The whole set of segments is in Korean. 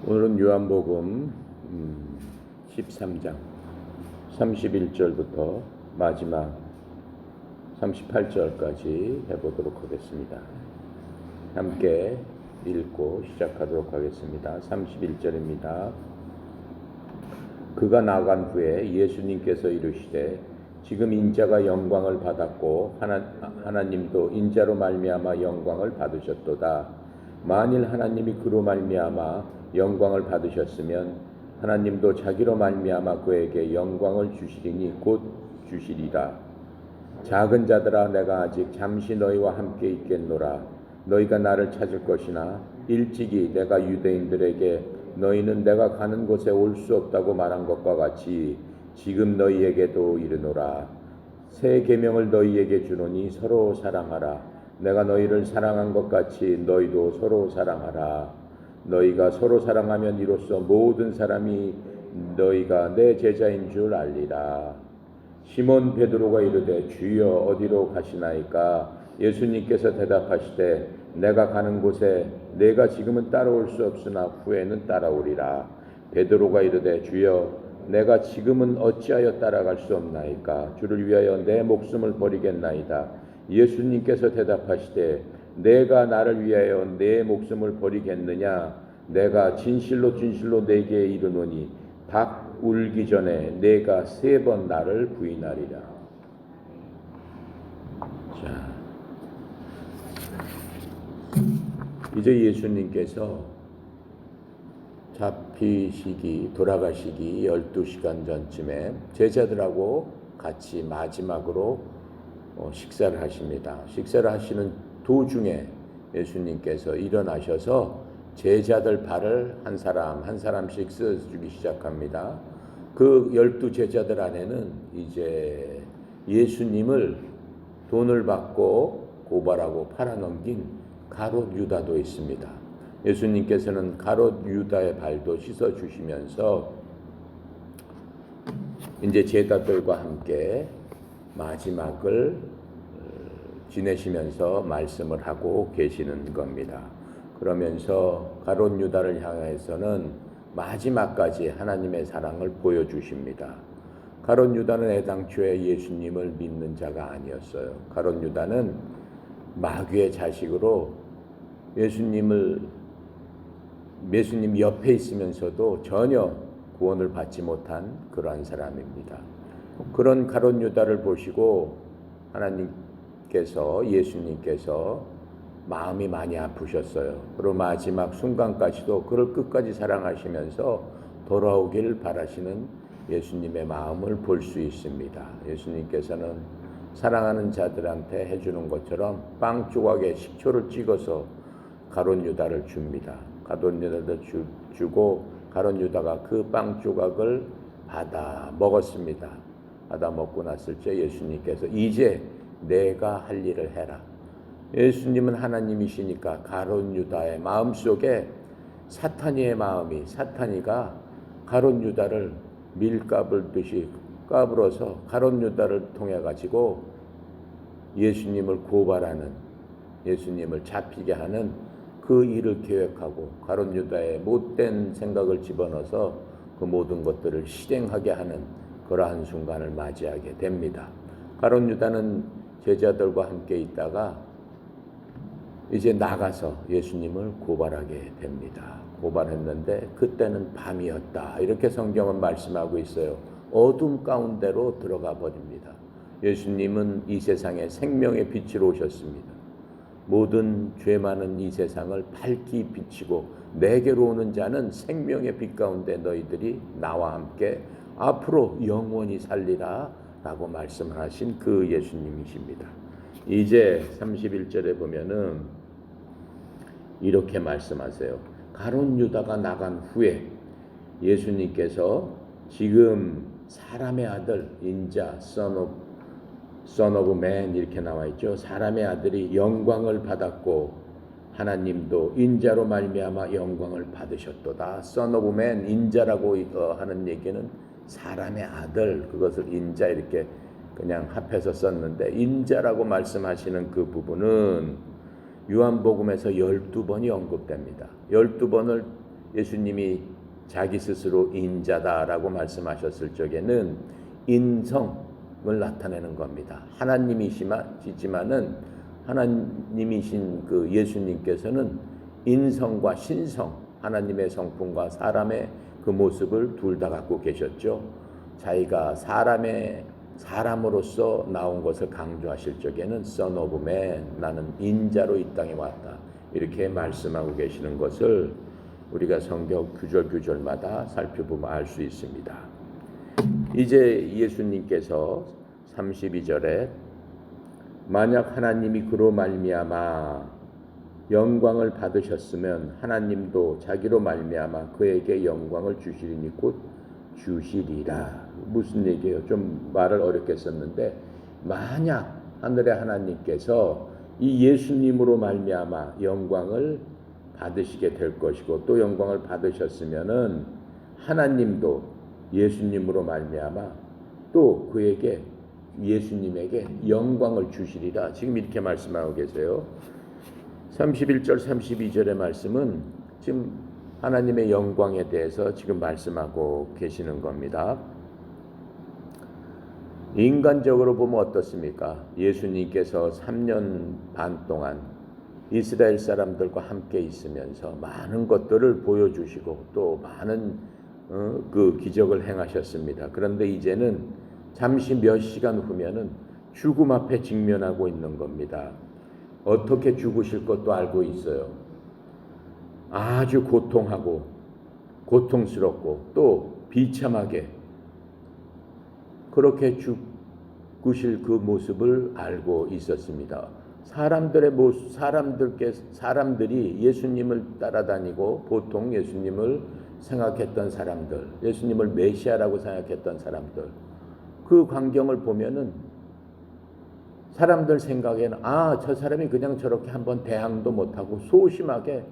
오늘은 요한복음 13장 31절부터 마지막 38절까지 해보도록 하겠습니다. 함께 읽고 시작하도록 하겠습니다. 31절입니다. 그가 나간 후에 예수님께서 이르시되 지금 인자가 영광을 받았고 하나님도 인자로 말미암아 영광을 받으셨도다. 만일 하나님이 그로 말미암아 영광을 받으셨으면 하나님도 자기로 말미암아 그에게 영광을 주시리니 곧 주시리라. 작은 자들아, 내가 아직 잠시 너희와 함께 있겠노라. 너희가 나를 찾을 것이나 일찍이 내가 유대인들에게 너희는 내가 가는 곳에 올 수 없다고 말한 것과 같이 지금 너희에게도 이르노라. 새 계명을 너희에게 주노니 서로 사랑하라. 내가 너희를 사랑한 것 같이 너희도 서로 사랑하라. 너희가 서로 사랑하면 이로써 모든 사람이 너희가 내 제자인 줄 알리라. 시몬 베드로가 이르되 주여 어디로 가시나이까? 예수님께서 대답하시되 내가 가는 곳에 내가 지금은 따라올 수 없으나 후에는 따라오리라. 베드로가 이르되 주여 내가 지금은 어찌하여 따라갈 수 없나이까? 주를 위하여 내 목숨을 버리겠나이다. 예수님께서 대답하시되 내가 나를 위하여 내 목숨을 버리겠느냐? 내가 진실로 진실로 내게 이르노니 닭 울기 전에 내가 3번 나를 부인하리라. 자, 이제 예수님께서 잡히시기 돌아가시기 12시간 전쯤에 제자들하고 같이 마지막으로 식사를 하십니다. 식사를 하시는 도중에 예수님께서 일어나셔서 제자들 발을 한 사람 한 사람씩 써주기 시작합니다. 그 12제자들 안에는 이제 예수님을 돈을 받고 고발하고 팔아넘긴 가롯 유다도 있습니다. 예수님께서는 가롯 유다의 발도 씻어주시면서 이제 제자들과 함께 마지막을 지내시면서 말씀을 하고 계시는 겁니다. 그러면서 가롯 유다를 향해서는 마지막까지 하나님의 사랑을 보여주십니다. 가롯 유다는 애당초에 예수님을 믿는 자가 아니었어요. 가롯 유다는 마귀의 자식으로 예수님 옆에 있으면서도 전혀 구원을 받지 못한 그러한 사람입니다. 그런 가롯 유다를 보시고 예수님께서 마음이 많이 아프셨어요. 그리고 마지막 순간까지도 그를 끝까지 사랑하시면서 돌아오길 바라시는 예수님의 마음을 볼 수 있습니다. 예수님께서는 사랑하는 자들한테 해주는 것처럼 빵 조각에 식초를 찍어서 가롯 유다를 줍니다. 가롯 유다를 주고 가롯 유다가 그 빵 조각을 받아 먹었습니다. 받아 먹고 났을 때 예수님께서 이제 내가 할 일을 해라. 예수님은 하나님이시니까 가롯 유다의 마음속에 사탄이가 가롯 유다를 밀가불듯이 까불어서 가롯 유다를 통해 가지고 예수님을 고발하는, 예수님을 잡히게 하는 그 일을 계획하고 가롯 유다의 못된 생각을 집어넣어서 그 모든 것들을 실행하게 하는 그러한 순간을 맞이하게 됩니다. 가롯 유다는 제자들과 함께 있다가 이제 나가서 예수님을 고발하게 됩니다. 고발했는데 그때는 밤이었다. 이렇게 성경은 말씀하고 있어요. 어둠 가운데로 들어가 버립니다. 예수님은 이 세상에 생명의 빛으로 오셨습니다. 모든 죄 많은 이 세상을 밝히 비치고 내게로 오는 자는 생명의 빛 가운데 너희들이 나와 함께 앞으로 영원히 살리라 라고 말씀을 하신 그 예수님이십니다. 이제 31절에 보면은 이렇게 말씀하세요. 가롯 유다가 나간 후에 예수님께서 지금 사람의 아들 인자 Son of Man 이렇게 나와 있죠. 사람의 아들이 영광을 받았고 하나님도 인자로 말미암아 영광을 받으셨도다. Son of Man 인자라고 하는 얘기는 사람의 아들, 그것을 인자 이렇게 그냥 합해서 썼는데 인자라고 말씀하시는 그 부분은 요한복음에서 12번이 언급됩니다. 12번을 예수님이 자기 스스로 인자다라고 말씀하셨을 적에는 인성을 나타내는 겁니다. 하나님이시지만은 하나님이신 그 예수님께서는 인성과 신성, 하나님의 성품과 사람의 그 모습을 둘 다 갖고 계셨죠. 자기가 사람으로서 나온 것을 강조하실 적에는 Son of Man, 나는 인자로 이 땅에 왔다, 이렇게 말씀하고 계시는 것을 우리가 성경 구절마다 살펴보면 알 수 있습니다. 이제 예수님께서 32절에 만약 하나님이 그로 말미암아 영광을 받으셨으면 하나님도 자기로 말미암아 그에게 영광을 주시리니 곧 주시리라. 무슨 얘기예요? 좀 말을 어렵게 썼는데, 만약 하늘의 하나님께서 이 예수님으로 말미암아 영광을 받으시게 될 것이고 또 영광을 받으셨으면은 하나님도 예수님으로 말미암아 또 그에게, 예수님에게 영광을 주시리라. 지금 이렇게 말씀하고 계세요. 31절 32절의 말씀은 지금 하나님의 영광에 대해서 지금 말씀하고 계시는 겁니다. 인간적으로 보면 어떻습니까? 예수님께서 3년 반 동안 이스라엘 사람들과 함께 있으면서 많은 것들을 보여주시고 또 많은 그 기적을 행하셨습니다. 그런데 이제는 잠시 몇 시간 후면은 죽음 앞에 직면하고 있는 겁니다. 어떻게 죽으실 것도 알고 있어요. 아주 고통하고 고통스럽고 또 비참하게 그렇게 죽으실 그 모습을 알고 있었습니다. 사람들이 예수님을 따라다니고 보통 예수님을 생각했던 사람들, 예수님을 메시아라고 생각했던 사람들, 그 광경을 보면은 사람들 생각에는 저 사람이 그냥 저렇게 한번 대항도 못하고 소심하게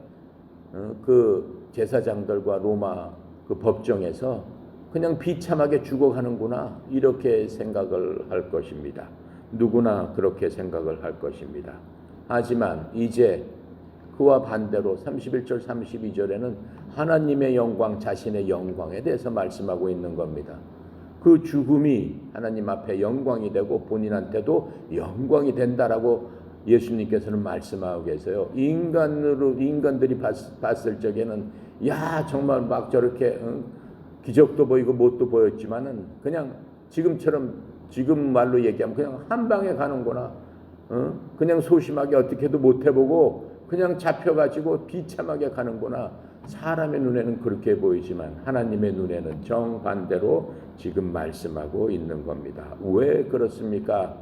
그 제사장들과 로마 그 법정에서 그냥 비참하게 죽어가는구나, 이렇게 생각을 할 것입니다. 누구나 그렇게 생각을 할 것입니다. 하지만 이제 그와 반대로 31절 32절에는 하나님의 영광, 자신의 영광에 대해서 말씀하고 있는 겁니다. 그 죽음이 하나님 앞에 영광이 되고 본인한테도 영광이 된다라고 예수님께서는 말씀하고 계세요. 인간들이 봤을 적에는 정말 막 저렇게 기적도 보이고 뭣도 보였지만은 그냥 지금 말로 얘기하면 그냥 한 방에 가는구나. 그냥 소심하게 어떻게도 못 해보고 그냥 잡혀가지고 비참하게 가는구나. 사람의 눈에는 그렇게 보이지만 하나님의 눈에는 정반대로 지금 말씀하고 있는 겁니다. 왜 그렇습니까?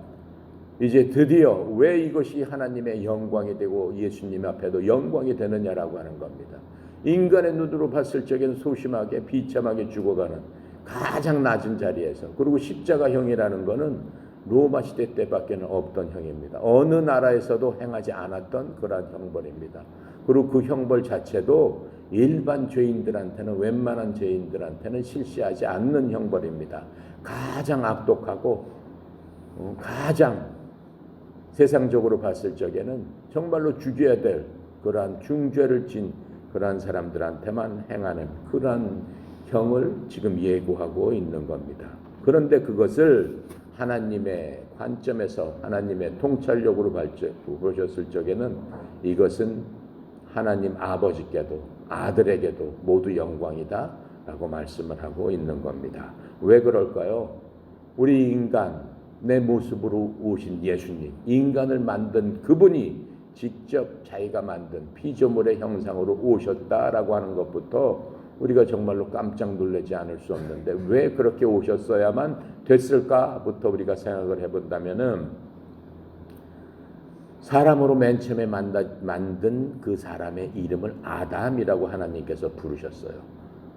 이제 드디어 왜 이것이 하나님의 영광이 되고 예수님 앞에도 영광이 되느냐라고 하는 겁니다. 인간의 눈으로 봤을 적에는 소심하게 비참하게 죽어가는 가장 낮은 자리에서, 그리고 십자가형이라는 것은 로마 시대 때밖에는 없던 형입니다. 어느 나라에서도 행하지 않았던 그러한 형벌입니다. 그리고 그 형벌 자체도 일반 죄인들한테는, 웬만한 죄인들한테는 실시하지 않는 형벌입니다. 가장 악독하고 가장 세상적으로 봤을 적에는 정말로 죽여야 될 그러한 중죄를 진 그러한 사람들한테만 행하는 그러한 형을 지금 예고하고 있는 겁니다. 그런데 그것을 하나님의 관점에서, 하나님의 통찰력으로 보셨을 적에는 이것은 하나님 아버지께도 아들에게도 모두 영광이다 라고 말씀을 하고 있는 겁니다. 왜 그럴까요? 우리 인간, 내 모습으로 오신 예수님, 인간을 만든 그분이 직접 자기가 만든 피조물의 형상으로 오셨다라고 하는 것부터 우리가 정말로 깜짝 놀라지 않을 수 없는데, 왜 그렇게 오셨어야만 됐을까부터 우리가 생각을 해본다면은, 사람으로 맨 처음에 만든 그 사람의 이름을 아담이라고 하나님께서 부르셨어요.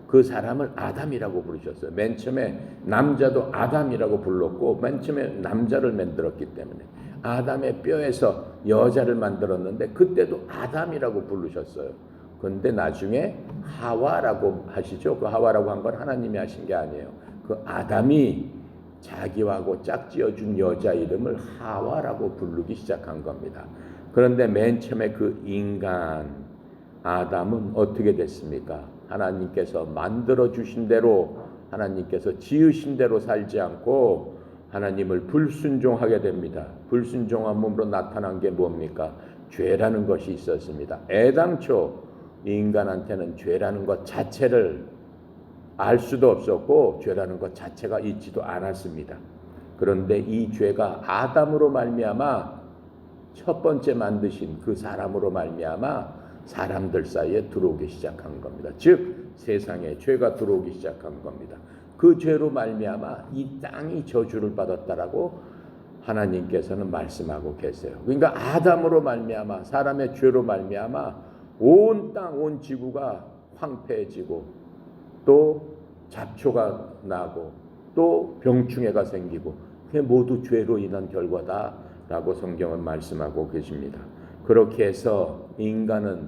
그 사람을 아담이라고 부르셨어요. 맨 처음에 남자도 아담이라고 불렀고, 맨 처음에 남자를 만들었기 때문에 아담의 뼈에서 여자를 만들었는데 그때도 아담이라고 부르셨어요. 그런데 나중에 하와라고 하시죠. 그 하와라고 한 건 하나님이 하신 게 아니에요. 그 아담이 자기하고 짝지어준 여자 이름을 하와라고 부르기 시작한 겁니다. 그런데 맨 처음에 그 인간 아담은 어떻게 됐습니까? 하나님께서 만들어 주신 대로, 하나님께서 지으신 대로 살지 않고 하나님을 불순종하게 됩니다. 불순종한 몸으로 나타난 게 뭡니까? 죄라는 것이 있었습니다. 애당초 인간한테는 죄라는 것 자체를 알 수도 없었고 죄라는 것 자체가 있지도 않았습니다. 그런데 이 죄가 아담으로 말미암아, 첫 번째 만드신 그 사람으로 말미암아 사람들 사이에 들어오기 시작한 겁니다. 즉 세상에 죄가 들어오기 시작한 겁니다. 그 죄로 말미암아 이 땅이 저주를 받았다라고 하나님께서는 말씀하고 계세요. 그러니까 아담으로 말미암아, 사람의 죄로 말미암아 온 땅, 온 지구가 황폐해지고 또 잡초가 나고 또 병충해가 생기고, 그게 모두 죄로 인한 결과다라고 성경은 말씀하고 계십니다. 그렇게 해서 인간은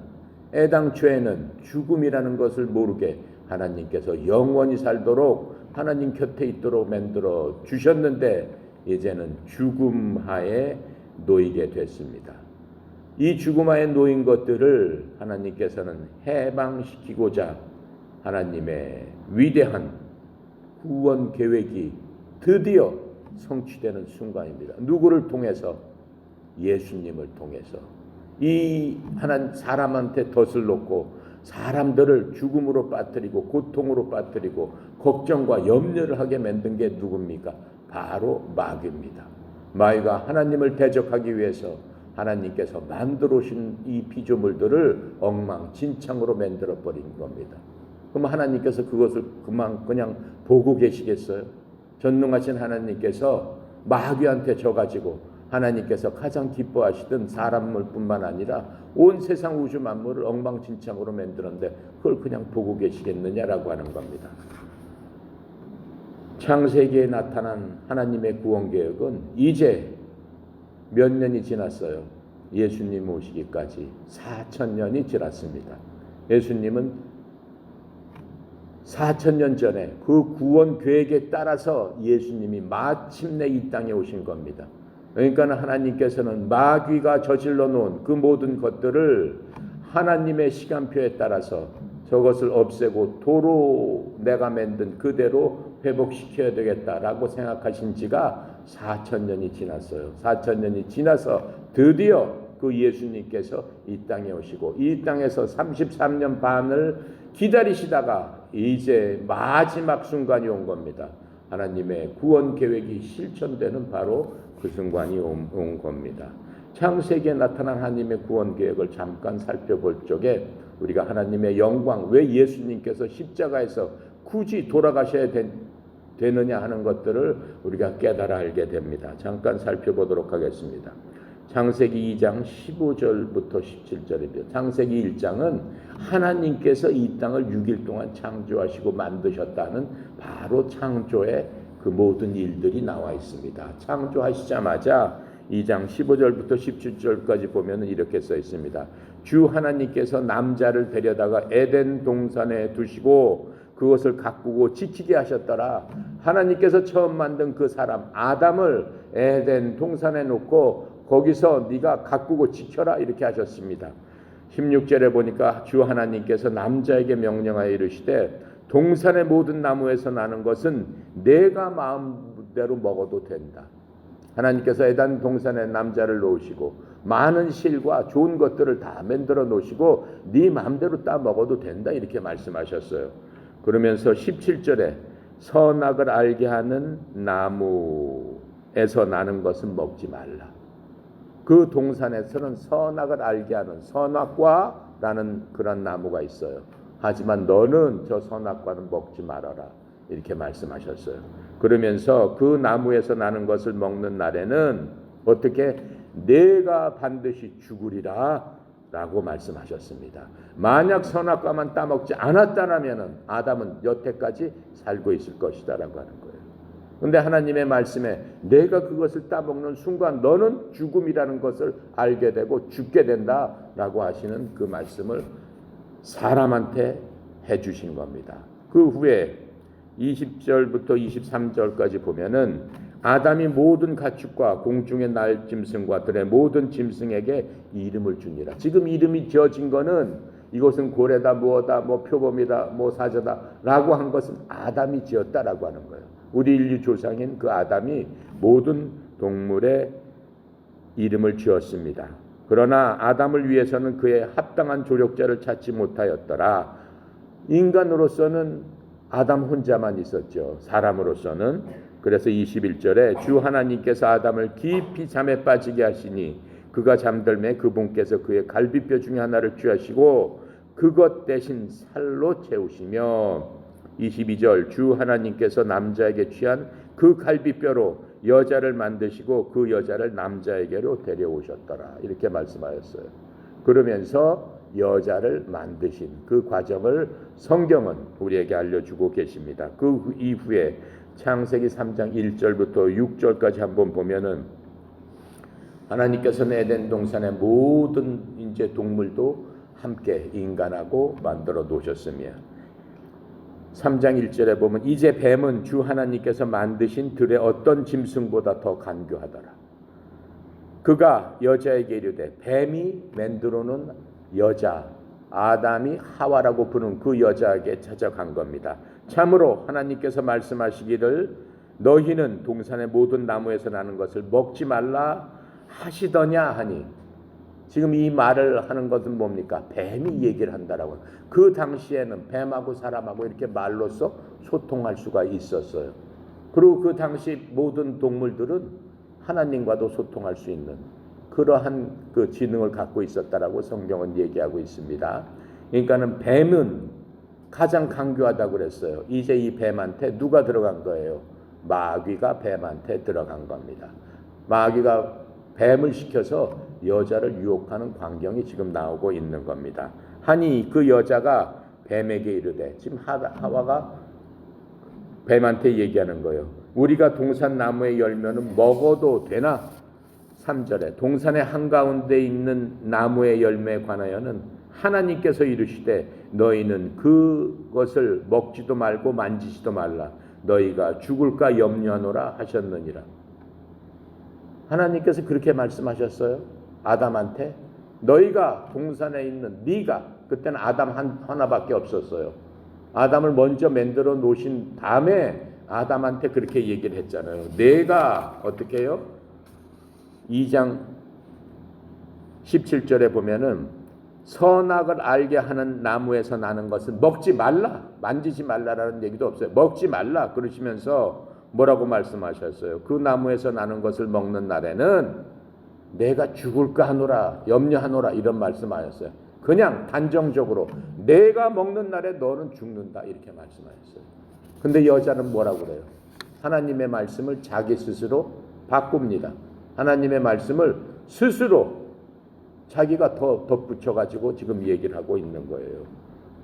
애당초에는 죽음이라는 것을 모르게 하나님께서 영원히 살도록 하나님 곁에 있도록 만들어 주셨는데 이제는 죽음하에 놓이게 됐습니다. 이 죽음하에 놓인 것들을 하나님께서는 해방시키고자 하나님의 위대한 구원 계획이 드디어 성취되는 순간입니다. 누구를 통해서? 예수님을 통해서. 이 하나님 사람한테 덫을 놓고 사람들을 죽음으로 빠뜨리고 고통으로 빠뜨리고 걱정과 염려를 하게 만든 게 누굽니까? 바로 마귀입니다. 마귀가 하나님을 대적하기 위해서 하나님께서 만들어 오신 이 피조물들을 엉망진창으로 만들어 버린 겁니다. 그럼 하나님께서 그것을 그냥 보고 계시겠어요? 전능하신 하나님께서 마귀한테 져가지고 하나님께서 가장 기뻐하시던 사람물뿐만 아니라 온 세상 우주 만물을 엉망진창으로 만들었는데 그걸 그냥 보고 계시겠느냐라고 하는 겁니다. 창세기에 나타난 하나님의 구원 계획은 이제 몇 년이 지났어요. 예수님 오시기까지 4,000년이 지났습니다. 예수님은 4,000년 전에 그 구원 계획에 따라서 예수님이 마침내 이 땅에 오신 겁니다. 그러니까 하나님께서는 마귀가 저질러 놓은 그 모든 것들을 하나님의 시간표에 따라서 저것을 없애고 도로 내가 만든 그대로 회복시켜야 되겠다라고 생각하신 지가 4,000년이 지났어요. 4,000년이 지나서 드디어 그 예수님께서 이 땅에 오시고 이 땅에서 33년 반을 기다리시다가 이제 마지막 순간이 온 겁니다. 하나님의 구원 계획이 실천되는 바로 그 순간이 온 겁니다. 창세기에 나타난 하나님의 구원 계획을 잠깐 살펴볼 적에 우리가 하나님의 영광, 왜 예수님께서 십자가에서 굳이 돌아가셔야 되느냐 하는 것들을 우리가 깨달아 알게 됩니다. 잠깐 살펴보도록 하겠습니다. 창세기 2장 15절부터 17절입니다. 창세기 1장은 하나님께서 이 땅을 6일 동안 창조하시고 만드셨다는 바로 창조의 그 모든 일들이 나와 있습니다. 창조하시자마자 2장 15절부터 17절까지 보면 이렇게 써 있습니다. 주 하나님께서 남자를 데려다가 에덴 동산에 두시고 그것을 가꾸고 지키게 하셨더라. 하나님께서 처음 만든 그 사람 아담을 에덴 동산에 놓고 거기서 네가 가꾸고 지켜라 이렇게 하셨습니다. 16절에 보니까 주 하나님께서 남자에게 명령하여 이르시되 동산의 모든 나무에서 나는 것은 내가 마음대로 먹어도 된다. 하나님께서 에덴 동산에 남자를 놓으시고 많은 실과 좋은 것들을 다 만들어 놓으시고 네 마음대로 따 먹어도 된다 이렇게 말씀하셨어요. 그러면서 17절에 선악을 알게 하는 나무에서 나는 것은 먹지 말라. 그 동산에서는 선악을 알게 하는 선악과라는 그런 나무가 있어요. 하지만 너는 저 선악과는 먹지 말아라 이렇게 말씀하셨어요. 그러면서 그 나무에서 나는 것을 먹는 날에는 어떻게 내가 반드시 죽으리라 라고 말씀하셨습니다. 만약 선악과만 따먹지 않았다면 아담은 여태까지 살고 있을 것이다 라고 하는 거예요. 그런데 하나님의 말씀에 내가 그것을 따먹는 순간 너는 죽음이라는 것을 알게 되고 죽게 된다 라고 하시는 그 말씀을 사람한테 해주신 겁니다. 그 후에 20절부터 23절까지 보면은 아담이 모든 가축과 공중의 날 짐승과 들의 모든 짐승에게 이름을 주니라. 지금 이름이 지어진 거는 이것은 고래다 뭐다 뭐 표범이다 뭐 사자다 라고 한 것은 아담이 지었다라고 하는 거예요. 우리 인류 조상인 그 아담이 모든 동물의 이름을 지었습니다. 그러나 아담을 위해서는 그의 합당한 조력자를 찾지 못하였더라. 인간으로서는 아담 혼자만 있었죠. 사람으로서는. 그래서 21절에 주 하나님께서 아담을 깊이 잠에 빠지게 하시니 그가 잠들매 그분께서 그의 갈비뼈 중에 하나를 취하시고 그것 대신 살로 채우시며 22절 주 하나님께서 남자에게 취한 그 갈비뼈로 여자를 만드시고 그 여자를 남자에게로 데려오셨더라. 이렇게 말씀하였어요. 그러면서 여자를 만드신 그 과정을 성경은 우리에게 알려주고 계십니다. 그 이후에 창세기 3장 1절부터 6절까지 한번 보면은 하나님께서는 에덴 동산의 모든 이제 동물도 함께 인간하고 만들어 놓으셨으며 3장 1절에 보면 이제 뱀은 주 하나님께서 만드신 들의 어떤 짐승보다 더 간교하더라. 그가 여자에게 이르되 뱀이 만들어놓은 여자 아담이 하와라고 부른 그 여자에게 찾아간 겁니다. 참으로 하나님께서 말씀하시기를 너희는 동산의 모든 나무에서 나는 것을 먹지 말라 하시더냐 하니 지금 이 말을 하는 것은 뭡니까? 뱀이 얘기를 한다라고. 그 당시에는 뱀하고 사람하고 이렇게 말로써 소통할 수가 있었어요. 그리고 그 당시 모든 동물들은 하나님과도 소통할 수 있는 그러한 그 지능을 갖고 있었다라고 성경은 얘기하고 있습니다. 그러니까는 뱀은 가장 강교하다고 그랬어요. 이제 이 뱀한테 누가 들어간 거예요? 마귀가 뱀한테 들어간 겁니다. 마귀가 뱀을 시켜서 여자를 유혹하는 광경이 지금 나오고 있는 겁니다. 하니 그 여자가 뱀에게 이르되 지금 하와가 뱀한테 얘기하는 거예요. 우리가 동산 나무의 열매는 먹어도 되나? 3절에 동산의 한가운데 있는 나무의 열매에 관하여는 하나님께서 이르시되 너희는 그것을 먹지도 말고 만지지도 말라 너희가 죽을까 염려하노라 하셨느니라. 하나님께서 그렇게 말씀하셨어요. 아담한테 너희가 동산에 있는 네가 그때는 아담 하나밖에 없었어요. 아담을 먼저 만들어 놓으신 다음에 아담한테 그렇게 얘기를 했잖아요. 내가 어떻게 해요? 2장 17절에 보면은 선악을 알게 하는 나무에서 나는 것은 먹지 말라 만지지 말라라는 얘기도 없어요. 먹지 말라 그러시면서 뭐라고 말씀하셨어요? 그 나무에서 나는 것을 먹는 날에는 내가 죽을까 하노라 염려하노라 이런 말씀하셨어요. 그냥 단정적으로 내가 먹는 날에 너는 죽는다 이렇게 말씀하셨어요. 근데 여자는 뭐라고 그래요? 하나님의 말씀을 자기 스스로 바꿉니다. 하나님의 말씀을 스스로 자기가 더 덧붙여가지고 지금 얘기를 하고 있는 거예요.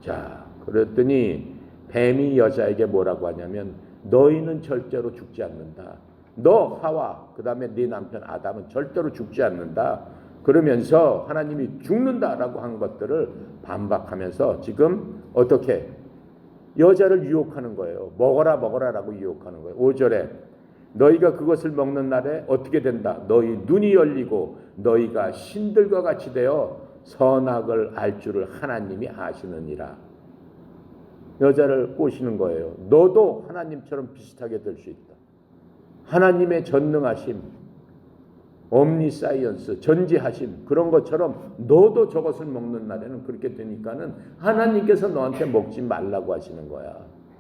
자, 그랬더니 뱀이 여자에게 뭐라고 하냐면 너희는 절대로 죽지 않는다. 너 하와 그 다음에 네 남편 아담은 절대로 죽지 않는다. 그러면서 하나님이 죽는다라고 한 것들을 반박하면서 지금 어떻게 여자를 유혹하는 거예요. 먹어라 먹어라라고 유혹하는 거예요. 5절에 너희가 그것을 먹는 날에 어떻게 된다. 너희 눈이 열리고 너희가 신들과 같이 되어 선악을 알 줄을 하나님이 아시느니라. 여자를 꼬시는 거예요. 너도 하나님처럼 비슷하게 될 수 있다. 하나님의 전능하심, omniscience, 전지하심 그런 것처럼 너도 저것을 먹는 날에는 그렇게 되니까는 하나님께서 너한테 먹지 말라고 하시는 거야.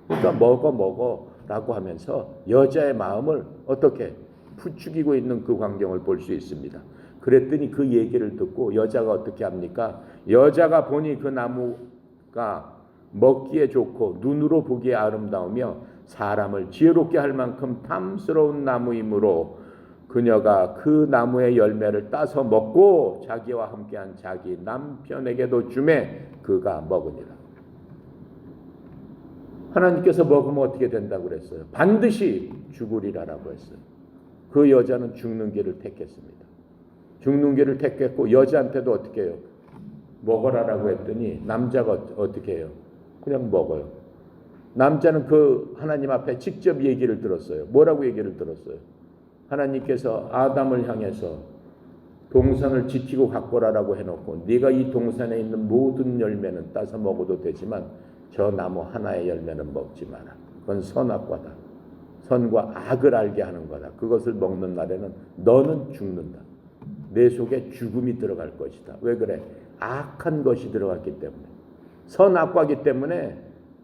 그러니까 먹어라고 하면서 여자의 마음을 어떻게 부추기고 있는 그 광경을 볼 수 있습니다. 그랬더니 그 얘기를 듣고 여자가 어떻게 합니까? 여자가 보니 그 나무가 먹기에 좋고 눈으로 보기에 아름다우며 사람을 지혜롭게 할 만큼 탐스러운 나무이므로 그녀가 그 나무의 열매를 따서 먹고 자기와 함께한 자기 남편에게도 주매 그가 먹으니라. 하나님께서 먹으면 어떻게 된다고 그랬어요? 반드시 죽으리라라고 했어요. 그 여자는 죽는 길을 택했습니다. 죽는 길을 택했고 여자한테도 어떻게 해요? 먹어라라고 했더니 남자가 어떻게 해요? 그냥 먹어요. 남자는 그 하나님 앞에 직접 얘기를 들었어요. 뭐라고 얘기를 들었어요? 하나님께서 아담을 향해서 동산을 지키고 가꾸라라고 해놓고 네가 이 동산에 있는 모든 열매는 따서 먹어도 되지만 저 나무 하나의 열매는 먹지 마라. 그건 선악과다. 선과 악을 알게 하는 거다. 그것을 먹는 날에는 너는 죽는다. 내 속에 죽음이 들어갈 것이다. 왜 그래? 악한 것이 들어갔기 때문에. 선악과기 때문에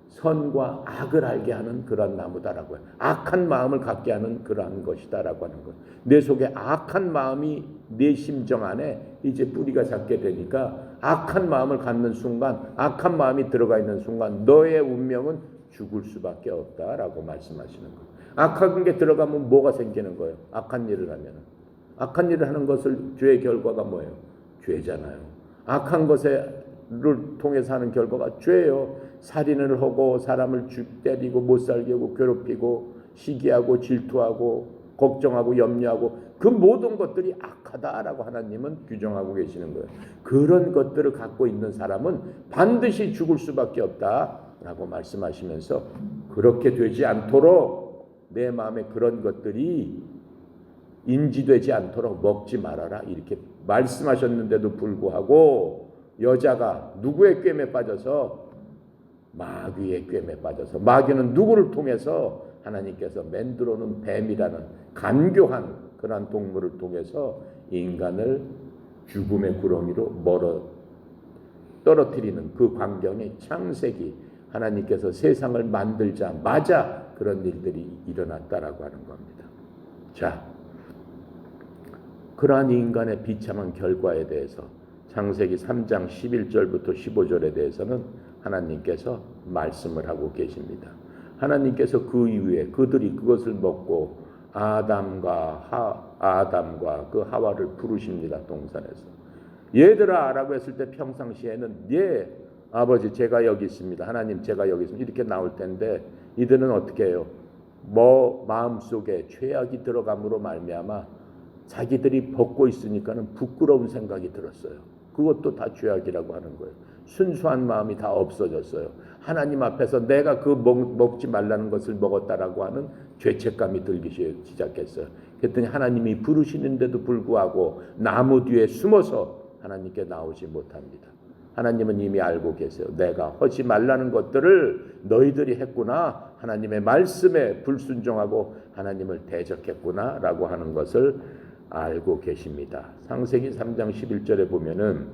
선과 악을 알게 하는 그런 나무다라고 해요. 악한 마음을 갖게 하는 그러한 것이다라고 하는 거예요. 내 속에 악한 마음이 내 심정 안에 이제 뿌리가 잡게 되니까 악한 마음을 갖는 순간, 악한 마음이 들어가 있는 순간 너의 운명은 죽을 수밖에 없다라고 말씀하시는 거예요. 악한 게 들어가면 뭐가 생기는 거예요? 악한 일을 하면. 악한 일을 하는 것을 죄의 결과가 뭐예요? 죄잖아요. 악한 것을 통해서 하는 결과가 죄예요. 살인을 하고 사람을 때리고 못 살게 하고 괴롭히고 시기하고 질투하고 걱정하고 염려하고 그 모든 것들이 악하다라고 하나님은 규정하고 계시는 거예요. 그런 것들을 갖고 있는 사람은 반드시 죽을 수밖에 없다라고 말씀하시면서 그렇게 되지 않도록 내 마음에 그런 것들이 인지되지 않도록 먹지 말아라 이렇게 말씀하셨는데도 불구하고 여자가 누구의 꿰매 빠져서 마귀의 꿰매 빠져서 마귀는 누구를 통해서 하나님께서 만들어놓은 뱀이라는 간교한 그런 동물을 통해서 인간을 죽음의 구렁이로 떨어뜨리는 그 광경의 창세기 하나님께서 세상을 만들자마자 그런 일들이 일어났다라고 하는 겁니다. 자, 그러한 인간의 비참한 결과에 대해서 창세기 3장 11절부터 15절에 대해서는 하나님께서 말씀을 하고 계십니다. 하나님께서 그 이후에 그들이 그것을 먹고 아담과 그 하와를 부르십니다. 동산에서. 얘들아 라고 했을 때 평상시에는 예 아버지 제가 여기 있습니다. 하나님 제가 여기 있습니다. 이렇게 나올 텐데 이들은 어떻게 해요? 마음속에 죄악이 들어감으로 말미암아 자기들이 벗고 있으니까는 부끄러운 생각이 들었어요. 그것도 다 죄악이라고 하는 거예요. 순수한 마음이 다 없어졌어요. 하나님 앞에서 내가 그 먹지 말라는 것을 먹었다라고 하는 죄책감이 들기 시작했어요. 그랬더니 하나님이 부르시는데도 불구하고 나무 뒤에 숨어서 하나님께 나오지 못합니다. 하나님은 이미 알고 계세요. 내가 하지 말라는 것들을 너희들이 했구나. 하나님의 말씀에 불순종하고 하나님을 대적했구나 라고 하는 것을 알고 계십니다. 창세기 3장 11절에 보면은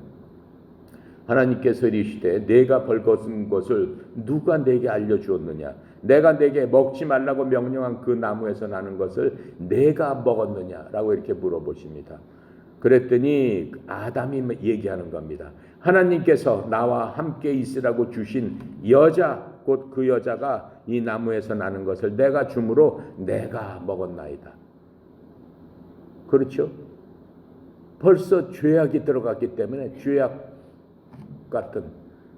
하나님께서 이르시되 내가 벌거벗은 것을 누가 내게 알려주었느냐? 내가 내게 먹지 말라고 명령한 그 나무에서 나는 것을 내가 먹었느냐? 라고 이렇게 물어보십니다. 그랬더니 아담이 얘기하는 겁니다. 하나님께서 나와 함께 있으라고 주신 여자 곧 그 여자가 이 나무에서 나는 것을 내가 주므로 내가 먹었나이다. 그렇죠? 벌써 죄악이 들어갔기 때문에 죄악 같은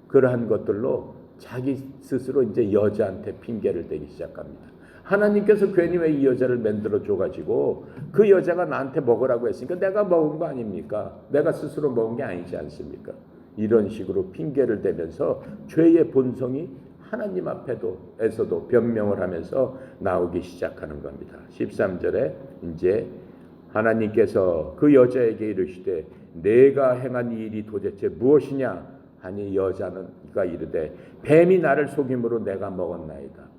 그러한 것들로 자기 스스로 이제 여자한테 핑계를 대기 시작합니다. 하나님께서 괜히 왜 이 여자를 만들어 줘가지고 그 여자가 나한테 먹으라고 했으니까 내가 먹은 거 아닙니까? 내가 스스로 먹은 게 아니지 않습니까? 이런 식으로 핑계를 대면서 죄의 본성이 하나님 앞에서도 변명을 하면서 나오기 시작하는 겁니다. 13절에 이제 하나님께서 그 여자에게 이르시되 내가 행한 이 일이 도대체 무엇이냐 하니 여자는 이르되 뱀이 나를 속임으로 내가 먹었나이다.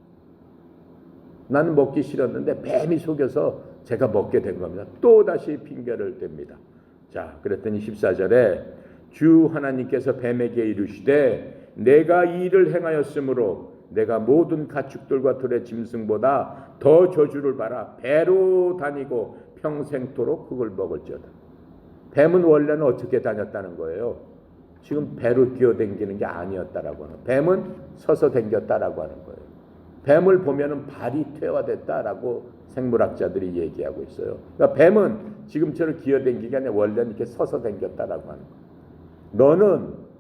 나는 먹기 싫었는데 뱀이 속여서 제가 먹게 된 겁니다. 또다시 핑계를 댑니다. 자, 그랬더니 14절에 주 하나님께서 뱀에게 이르시되 내가 이 일을 행하였으므로 내가 모든 가축들과 들의 짐승보다 더 저주를 받아 배로 다니고 평생토록 흙을 먹을지어다. 뱀은 원래는 어떻게 다녔다는 거예요? 지금 배로 기어다니는 게 아니었다라고 하는. 뱀은 서서 다녔다라고 하는 거예요. 뱀을 보면은 발이 퇴화됐다라고 생물학자들이 얘기하고 있어요. 그러니까 뱀은 지금처럼 기어다니는 게 아니라 원래는 이렇게 서서 다녔다라고 하는 거예요. 너는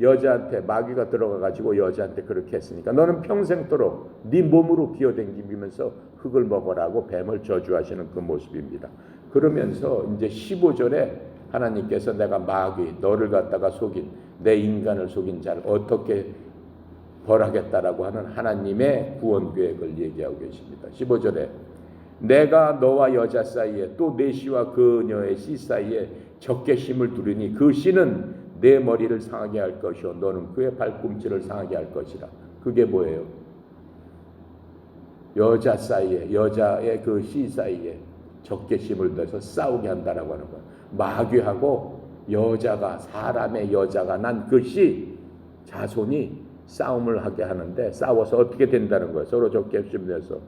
여자한테 마귀가 들어가가지고 여자한테 그렇게 했으니까 너는 평생토록 네 몸으로 기어다니면서 흙을 먹으라고 뱀을 저주하시는 그 모습입니다. 그러면서 이제 15절에 하나님께서 내가 마귀 너를 갖다가 속인 내 인간을 속인 자를 어떻게 벌하겠다라고 하는 하나님의 구원 계획을 얘기하고 계십니다. 15절에 내가 너와 여자 사이에 또 내 씨와 그녀의 씨 사이에 적게 힘을 두르니 그 씨는 내 머리를 상하게 할 것이요 너는 그의 발꿈치를 상하게 할 것이라. 그게 뭐예요? 여자 사이에, 여자의 그 씨 사이에 적게 힘을 더해서 싸우게 한다라고 하는 거예요. 마귀하고 여자가, 사람의 여자가 난 그 씨 자손이 싸움을 하게 하는데, 싸워서 어떻게 된다는 거예요? 서로 적게 힘내서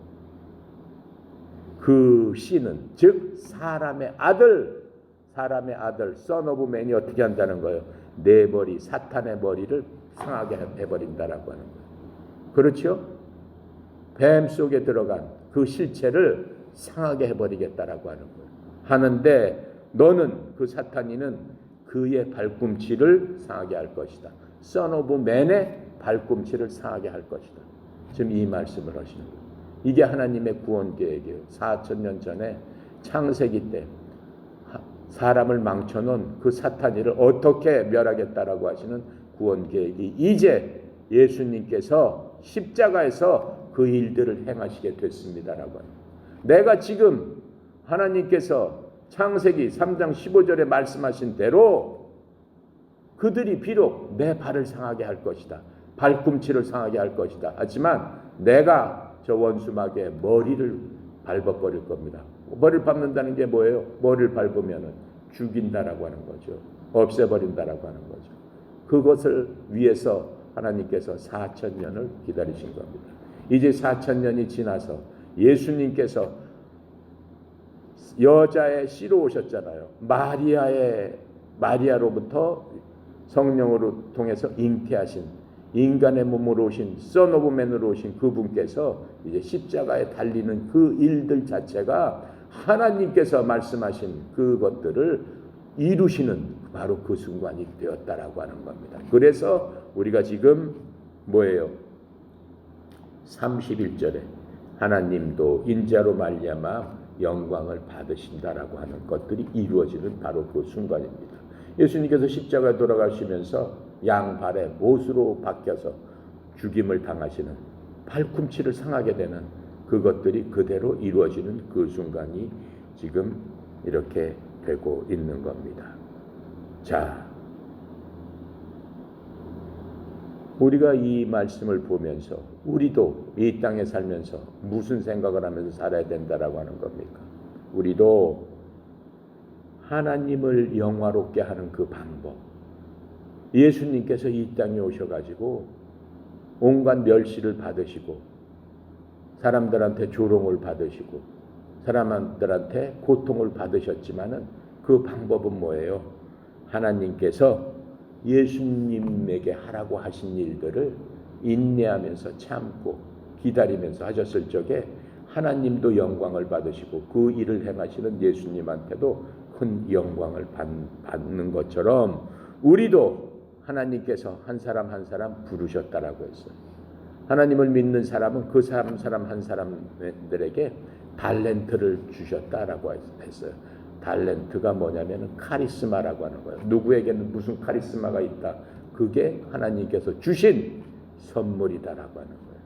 그 씨는, 즉 사람의 아들 son of man이 어떻게 한다는 거예요? 내 머리, 사탄의 머리를 상하게 해버린다라고 하는 거예요. 그렇죠? 뱀 속에 들어간 그 실체를 상하게 해버리겠다라고 하는 거예요. 하는데 너는, 그 사탄이는 그의 발꿈치를 상하게 할 것이다. son of man의 발꿈치를 상하게 할 것이다. 지금 이 말씀을 하시는 거예요. 이게 하나님의 구원 계획이에요. 4,000년 전에 창세기 때 사람을 망쳐놓은 그 사탄이를 어떻게 멸하겠다라고 하시는 구원 계획이 이제 예수님께서 십자가에서 그 일들을 행하시게 됐습니다라고 합니다. 내가 지금 하나님께서 창세기 3장 15절에 말씀하신 대로 그들이 비록 내 발을 상하게 할 것이다, 발꿈치를 상하게 할 것이다, 하지만 내가 저 원수마귀의 머리를 밟아버릴 겁니다. 머리를 밟는다는 게 뭐예요? 머리를 밟으면 죽인다라고 하는 거죠. 없애버린다라고 하는 거죠. 그것을 위해서 하나님께서 4,000년을 기다리신 겁니다. 이제 4,000년이 지나서 예수님께서 여자의 씨로 오셨잖아요. 마리아로부터 성령으로 통해서 잉태하신, 인간의 몸으로 오신, son of man으로 오신 그분께서 이제 십자가에 달리는 그 일들 자체가 하나님께서 말씀하신 그것들을 이루시는 바로 그 순간이 되었다라고 하는 겁니다. 그래서 우리가 지금 뭐예요? 31절에 하나님도 인자로 말미암아 영광을 받으신다라고 하는 것들이 이루어지는 바로 그 순간입니다. 예수님께서 십자가에 돌아가시면서 양발에 못으로 박혀서 죽임을 당하시는, 발꿈치를 상하게 되는 그것들이 그대로 이루어지는 그 순간이 지금 이렇게 되고 있는 겁니다. 자, 우리가 이 말씀을 보면서 우리도 이 땅에 살면서 무슨 생각을 하면서 살아야 된다라고 하는 겁니까? 우리도 하나님을 영화롭게 하는 그 방법, 예수님께서 이 땅에 오셔가지고 온갖 멸시를 받으시고 사람들한테 조롱을 받으시고 사람들한테 고통을 받으셨지만은 그 방법은 뭐예요? 하나님께서 예수님에게 하라고 하신 일들을 인내하면서 참고 기다리면서 하셨을 적에 하나님도 영광을 받으시고 그 일을 행하시는 예수님한테도 큰 영광을 받는 것처럼 우리도 하나님께서 한 사람 한 사람 부르셨다라고 했어요. 하나님을 믿는 사람은 그 사람 한 사람들에게 달란트를 주셨다라고 했어요. 달란트가 뭐냐면 카리스마라고 하는 거예요. 누구에게는 무슨 카리스마가 있다. 그게 하나님께서 주신 선물이다라고 하는 거예요.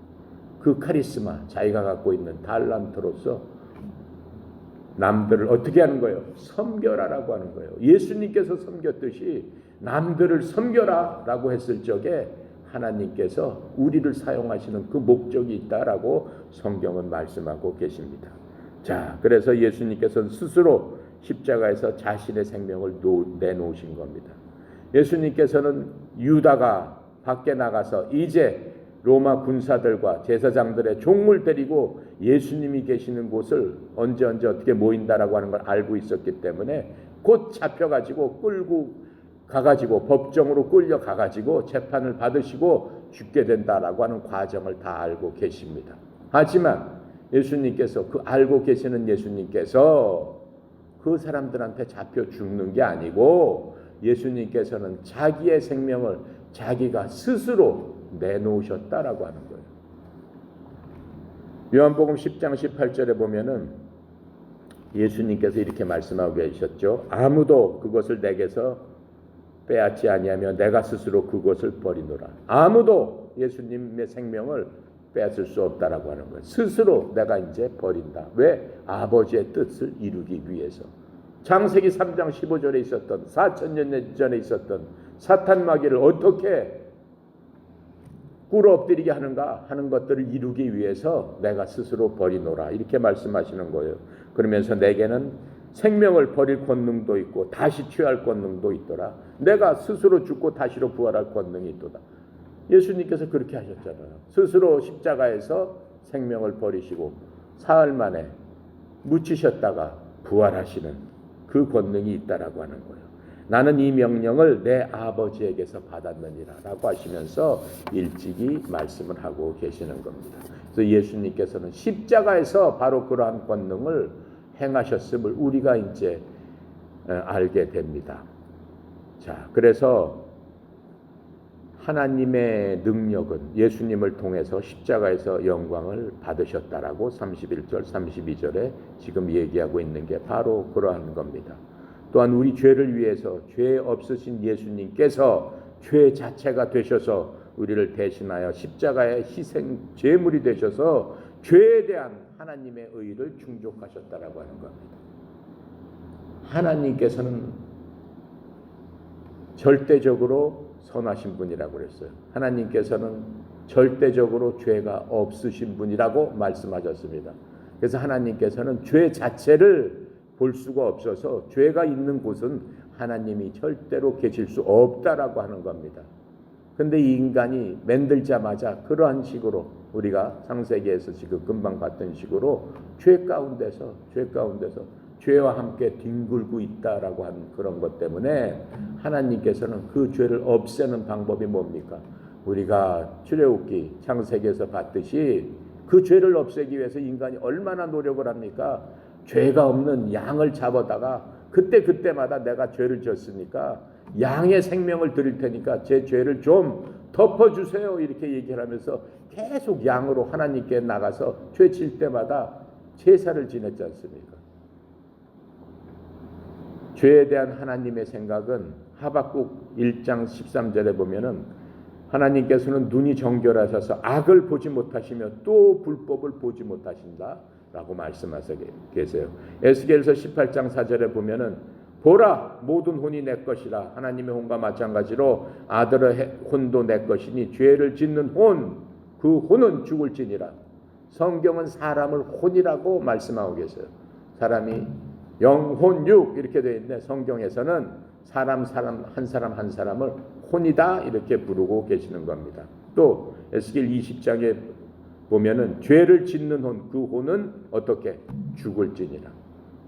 그 카리스마, 자기가 갖고 있는 달란트로서 남들을 어떻게 하는 거예요? 섬겨라라고 하는 거예요. 예수님께서 섬겼듯이 남들을 섬겨라라고 했을 적에 하나님께서 우리를 사용하시는 그 목적이 있다라고 성경은 말씀하고 계십니다. 자, 그래서 예수님께서는 스스로 십자가에서 자신의 생명을 내놓으신 겁니다. 예수님께서는 유다가 밖에 나가서 이제 로마 군사들과 제사장들의 종을 데리고 예수님이 계시는 곳을 언제 어떻게 모인다라고 하는 걸 알고 있었기 때문에 곧 잡혀가지고 끌고 가가지고 법정으로 끌려가가지고 재판을 받으시고 죽게 된다라고 하는 과정을 다 알고 계십니다. 하지만 예수님께서 그 알고 계시는 예수님께서 그 사람들한테 잡혀 죽는 게 아니고 예수님께서는 자기의 생명을 자기가 스스로 내놓으셨다라고 하는 거예요. 요한복음 10장 18절에 보면은 예수님께서 이렇게 말씀하고 계셨죠. 아무도 그것을 내게서 빼앗지 아니하며 내가 스스로 그것을 버리노라. 아무도 예수님의 생명을 빼앗을 수 없다라고 하는 거예요. 스스로 내가 이제 버린다. 왜? 아버지의 뜻을 이루기 위해서. 창세기 3장 15절에 있었던 4,000년 전에 있었던 사탄 마귀를 어떻게 꿇어 엎드리게 하는가 하는 것들을 이루기 위해서 내가 스스로 버리노라 이렇게 말씀하시는 거예요. 그러면서 내게는 생명을 버릴 권능도 있고 다시 취할 권능도 있더라. 내가 스스로 죽고 다시로 부활할 권능이 있도다. 예수님께서 그렇게 하셨잖아요. 스스로 십자가에서 생명을 버리시고 사흘 만에 묻히셨다가 부활하시는 그 권능이 있다라고 하는 거예요. 나는 이 명령을 내 아버지에게서 받았느니라 라고 하시면서 일찍이 말씀을 하고 계시는 겁니다. 그래서 예수님께서는 십자가에서 바로 그러한 권능을 행하셨음을 우리가 이제 알게 됩니다. 자, 그래서 하나님의 능력은 예수님을 통해서 십자가에서 영광을 받으셨다라고 31절, 32절에 지금 얘기하고 있는 게 바로 그러한 겁니다. 또한 우리 죄를 위해서 죄 없으신 예수님께서 죄 자체가 되셔서 우리를 대신하여 십자가의 희생 제물이 되셔서 죄에 대한 하나님의 의를 충족하셨다라고 하는 겁니다. 하나님께서는 절대적으로 선하신 분이라고 그랬어요. 하나님께서는 절대적으로 죄가 없으신 분이라고 말씀하셨습니다. 그래서 하나님께서는 죄 자체를 볼 수가 없어서 죄가 있는 곳은 하나님이 절대로 계실 수 없다라고 하는 겁니다. 근데 이 인간이 만들자마자 그러한 식으로 우리가 창세기에서 지금 금방 봤던 식으로 죄 가운데서 죄와 함께 뒹굴고 있다라고 한 그런 것 때문에 하나님께서는 그 죄를 없애는 방법이 뭡니까? 우리가 출애굽기 창세기에서 봤듯이 그 죄를 없애기 위해서 인간이 얼마나 노력을 합니까? 죄가 없는 양을 잡아다가 그때마다 내가 죄를 졌으니까 양의 생명을 드릴 테니까 제 죄를 좀 덮어주세요 이렇게 얘기를 하면서 계속 양으로 하나님께 나가서 죄 질 때마다 제사를 지냈지 않습니까? 죄에 대한 하나님의 생각은 하박국 1장 13절에 보면은 하나님께서는 눈이 정결하셔서 악을 보지 못하시며 또 불법을 보지 못하신다 라고 말씀하시고 계세요. 에스겔서 18장 4절에 보면은 보라 모든 혼이 내 것이라 하나님의 혼과 마찬가지로 아들의 혼도 내 것이니 죄를 짓는 혼 그 혼은 죽을지니라. 성경은 사람을 혼이라고 말씀하고 계세요. 사람이 영혼육 이렇게 되어 있는데 성경에서는 사람 한 사람을 혼이다 이렇게 부르고 계시는 겁니다. 또 에스겔 20장에 보면은 죄를 짓는 혼, 그 혼은 어떻게 죽을지니라.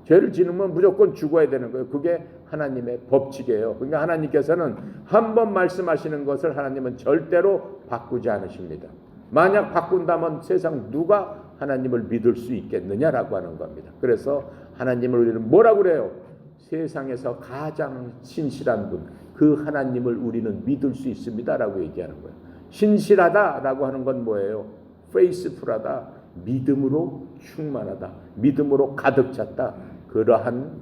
죄를 지으면 무조건 죽어야 되는 거예요. 그게 하나님의 법칙이에요. 그러니까 하나님께서는 한 번 말씀하시는 것을 하나님은 절대로 바꾸지 않으십니다. 만약 바꾼다면 세상 누가 하나님을 믿을 수 있겠느냐라고 하는 겁니다. 그래서 하나님을 우리는 뭐라고 그래요? 세상에서 가장 신실한 분, 그 하나님을 우리는 믿을 수 있습니다라고 얘기하는 거예요. 신실하다라고 하는 건 뭐예요? 페이스풀하다, 믿음으로 충만하다, 믿음으로 가득 찼다. 그러한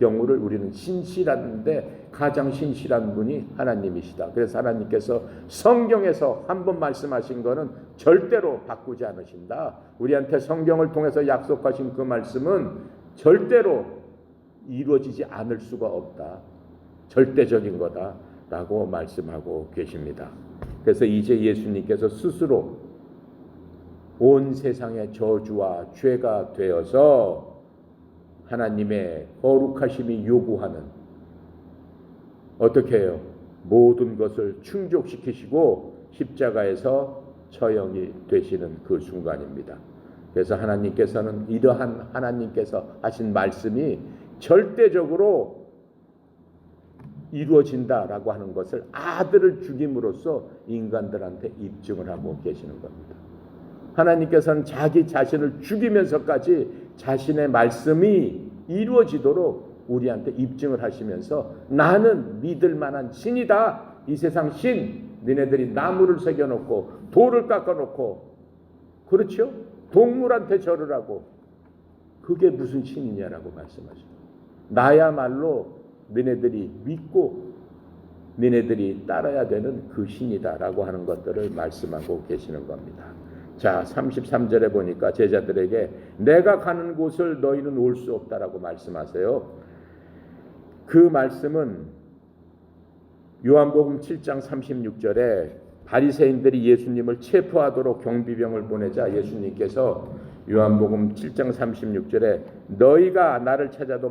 경우를 우리는 신실한데 가장 신실한 분이 하나님이시다. 그래서 하나님께서 성경에서 한 번 말씀하신 거는 절대로 바꾸지 않으신다. 우리한테 성경을 통해서 약속하신 그 말씀은 절대로 이루어지지 않을 수가 없다. 절대적인 거다라고 말씀하고 계십니다. 그래서 이제 예수님께서 스스로 온 세상의 저주와 죄가 되어서 하나님의 거룩하심이 요구하는 어떻게 해요? 모든 것을 충족시키시고 십자가에서 처형이 되시는 그 순간입니다. 그래서 하나님께서는 이러한 하나님께서 하신 말씀이 절대적으로 이루어진다라고 하는 것을 아들을 죽임으로써 인간들한테 입증을 하고 계시는 겁니다. 하나님께서는 자기 자신을 죽이면서까지 자신의 말씀이 이루어지도록 우리한테 입증을 하시면서 나는 믿을 만한 신이다. 이 세상 신, 너네들이 나무를 새겨놓고 돌을 깎아놓고 그렇죠? 동물한테 절을 하고 그게 무슨 신이냐라고 말씀하시고 나야말로 너네들이 믿고 너네들이 따라야 되는 그 신이다라고 하는 것들을 말씀하고 계시는 겁니다. 자, 33절에 보니까 제자들에게 내가 가는 곳을 너희는 올 수 없다라고 말씀하세요. 그 말씀은 요한복음 7장 36절에 바리새인들이 예수님을 체포하도록 경비병을 보내자 예수님께서 요한복음 7장 36절에 너희가 나를 찾아도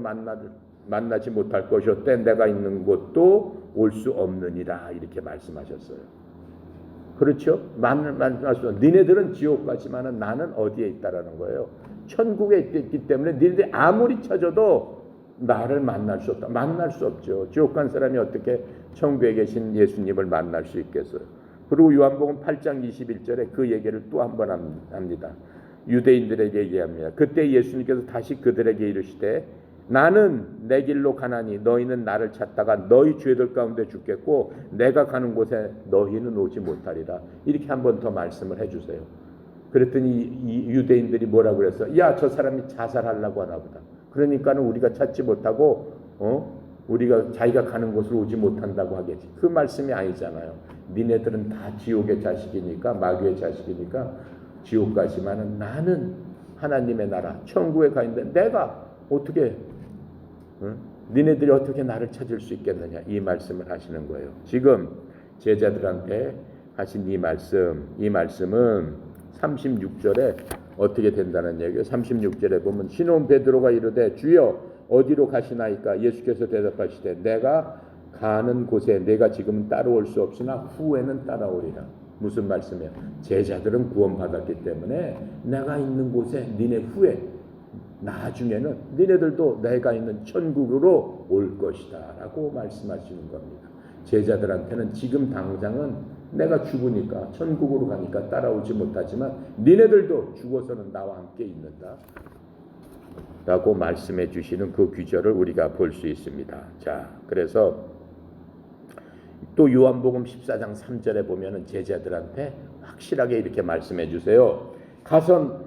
만나지 못할 것이었대 내가 있는 곳도 올 수 없느니라 이렇게 말씀하셨어요. 그렇죠? 말씀하셨어요. 니네들은 지옥 가지만은 나는 어디에 있다라는 거예요. 천국에 있기 때문에 니네들이 아무리 찾아도 나를 만날 수 없다. 만날 수 없죠. 지옥 간 사람이 어떻게 천국에 계신 예수님을 만날 수 있겠어요. 그리고 요한복음 8장 21절에 그 얘기를 또 한 번 합니다. 유대인들에게 얘기합니다. 그때 예수님께서 다시 그들에게 이르시되 나는 내 길로 가나니 너희는 나를 찾다가 너희 죄들 가운데 죽겠고 내가 가는 곳에 너희는 오지 못하리라. 이렇게 한 번 더 말씀을 해주세요. 그랬더니 이 유대인들이 뭐라고 그랬어? 야, 저 사람이 자살하려고 하나 보다. 그러니까는 우리가 찾지 못하고 우리가 자기가 가는 곳으로 오지 못한다고 하겠지. 그 말씀이 아니잖아요. 니네들은 다 지옥의 자식이니까 마귀의 자식이니까 지옥 가지만은 나는 하나님의 나라 천국에 가 있는데 내가 어떻게 니네들이 어떻게 나를 찾을 수 있겠느냐 이 말씀을 하시는 거예요. 지금 제자들한테 하신 이 말씀은 36절에 어떻게 된다는 얘기예요. 36절에 보면 시몬 베드로가 이르되 주여 어디로 가시나이까? 예수께서 대답하시되 내가 가는 곳에 내가 지금 따라올 수 없으나 후에는 따라오리라. 무슨 말씀이에요? 제자들은 구원받았기 때문에 내가 있는 곳에 니네 후에 나중에는 니네들도 내가 있는 천국으로 올 것이다 라고 말씀하시는 겁니다. 제자들한테는 지금 당장은 내가 죽으니까 천국으로 가니까 따라오지 못하지만 니네들도 죽어서는 나와 함께 있는다 라고 말씀해 주시는 그 귀절을 우리가 볼 수 있습니다. 자, 그래서 또 요한복음 14장 3절에 보면은 제자들한테 확실하게 이렇게 말씀해 주세요. 가서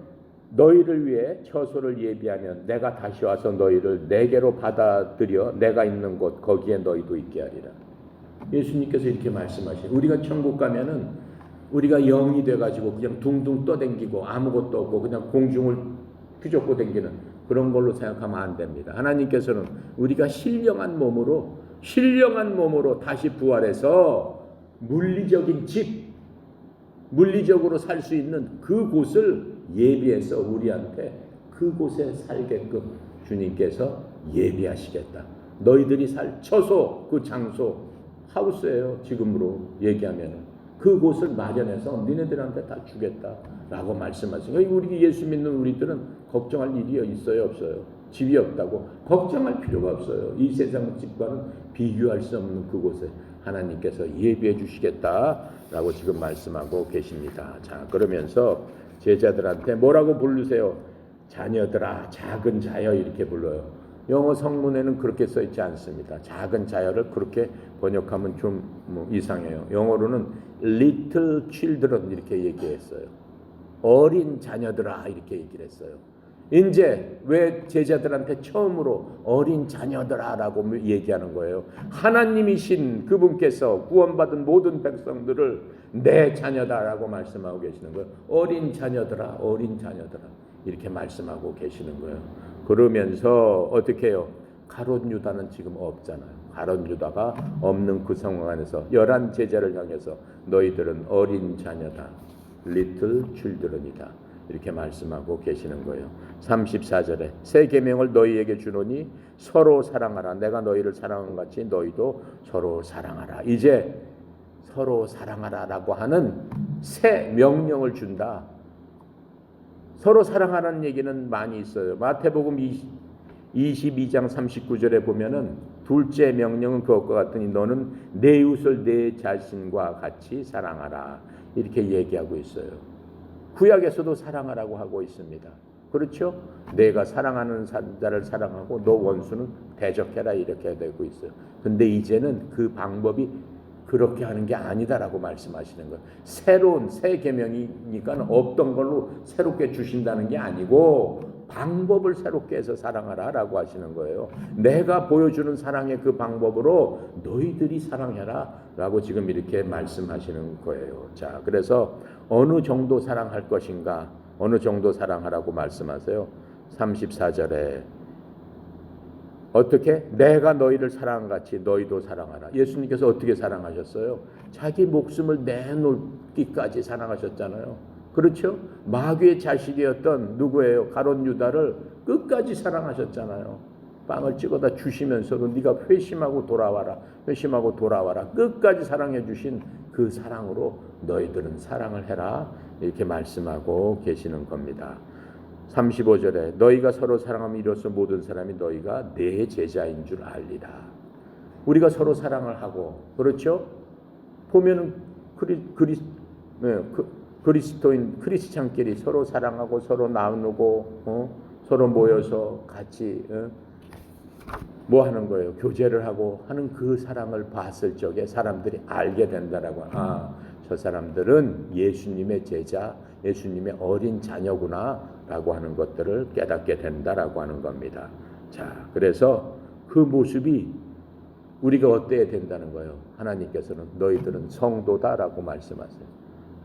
너희를 위해 처소를 예비하면 내가 다시 와서 너희를 내게로 받아들여 내가 있는 곳 거기에 너희도 있게 하리라. 예수님께서 이렇게 말씀하시죠. 우리가 천국 가면은 우리가 영이 돼가지고 그냥 둥둥 떠댕기고 아무것도 없고 그냥 공중을 휘젓고 댕기는 그런 걸로 생각하면 안 됩니다. 하나님께서는 우리가 신령한 몸으로 다시 부활해서 물리적인 집, 물리적으로 살 수 있는 그곳을 예비해서 우리한테 그곳에 살게끔 주님께서 예비하시겠다. 너희들이 살 처소, 그 장소, 하우스예요. 지금으로 얘기하면 그곳을 마련해서 니네들한테 다 주겠다라고 말씀하시니까 우리 예수 믿는 우리들은 걱정할 일이 있어요, 없어요? 집이 없다고 걱정할 필요가 없어요. 이 세상 집과는 비교할 수 없는 그곳에 하나님께서 예비해 주시겠다라고 지금 말씀하고 계십니다. 자, 그러면서 제자들한테 뭐라고 부르세요? 자녀들아, 작은 자여 이렇게 불러요. 영어 성문에는 그렇게 써 있지 않습니다. 작은 자여를 그렇게 번역하면 좀 이상해요. 영어로는 little children 이렇게 얘기했어요. 어린 자녀들아 이렇게 얘기를 했어요. 이제 왜 제자들한테 처음으로 어린 자녀들아라고 얘기하는 거예요? 하나님이신 그분께서 구원받은 모든 백성들을 내 자녀다라고 말씀하고 계시는 거예요. 어린 자녀들아, 어린 자녀들아 이렇게 말씀하고 계시는 거예요. 그러면서 어떻게 해요? 가룟 유다는 지금 없잖아요. 가룟 유다가 없는 그 상황 안에서 11 제자를 향해서 너희들은 어린 자녀다. little children이다. 이렇게 말씀하고 계시는 거예요. 34절에 새 계명을 너희에게 주노니 서로 사랑하라. 내가 너희를 사랑한 같이 너희도 서로 사랑하라. 이제 서로 사랑하라라고 하는 새 명령을 준다. 서로 사랑하라는 얘기는 많이 있어요. 마태복음 22장 39절에 보면은 둘째 명령은 그것과 같으니 너는 내 이웃을 내 자신과 같이 사랑하라. 이렇게 얘기하고 있어요. 구약에서도 사랑하라고 하고 있습니다. 그렇죠? 내가 사랑하는 자를 사랑하고 너 원수는 대적해라 이렇게 되고 있어요. 근데 이제는 그 방법이 그렇게 하는 게 아니다라고 말씀하시는 거예요. 새로운 새 계명이니까 없던 걸로 새롭게 주신다는 게 아니고 방법을 새롭게 해서 사랑하라라고 하시는 거예요. 내가 보여주는 사랑의 그 방법으로 너희들이 사랑해라라고 지금 이렇게 말씀하시는 거예요. 자, 그래서 어느 정도 사랑할 것인가? 어느 정도 사랑하라고 말씀하세요? 34절에 어떻게? 내가 너희를 사랑한 같이 너희도 사랑하라. 예수님께서 어떻게 사랑하셨어요? 자기 목숨을 내놓기까지 사랑하셨잖아요. 그렇죠? 마귀의 자식이었던 누구예요? 가룟 유다를 끝까지 사랑하셨잖아요. 빵을 찍어다 주시면서도 네가 회심하고 돌아와라. 회심하고 돌아와라. 끝까지 사랑해 주신 그 사랑으로 너희들은 사랑을 해라. 이렇게 말씀하고 계시는 겁니다. 35절에 너희가 서로 사랑하면 이로써 모든 사람이 너희가 내 제자인 줄 알리라. 우리가 서로 사랑을 하고, 그렇죠? 보면은 그리스도인 크리스찬끼리 서로 사랑하고 서로 나누고 서로 모여서 같이 뭐 하는 거예요? 교제를 하고 하는 그 사랑을 봤을 적에 사람들이 알게 된다라고. 저 사람들은 예수님의 제자, 예수님의 어린 자녀구나라고 하는 것들을 깨닫게 된다라고 하는 겁니다. 자, 그래서 그 모습이 우리가 어때야 된다는 거예요. 하나님께서는 너희들은 성도다라고 말씀하세요.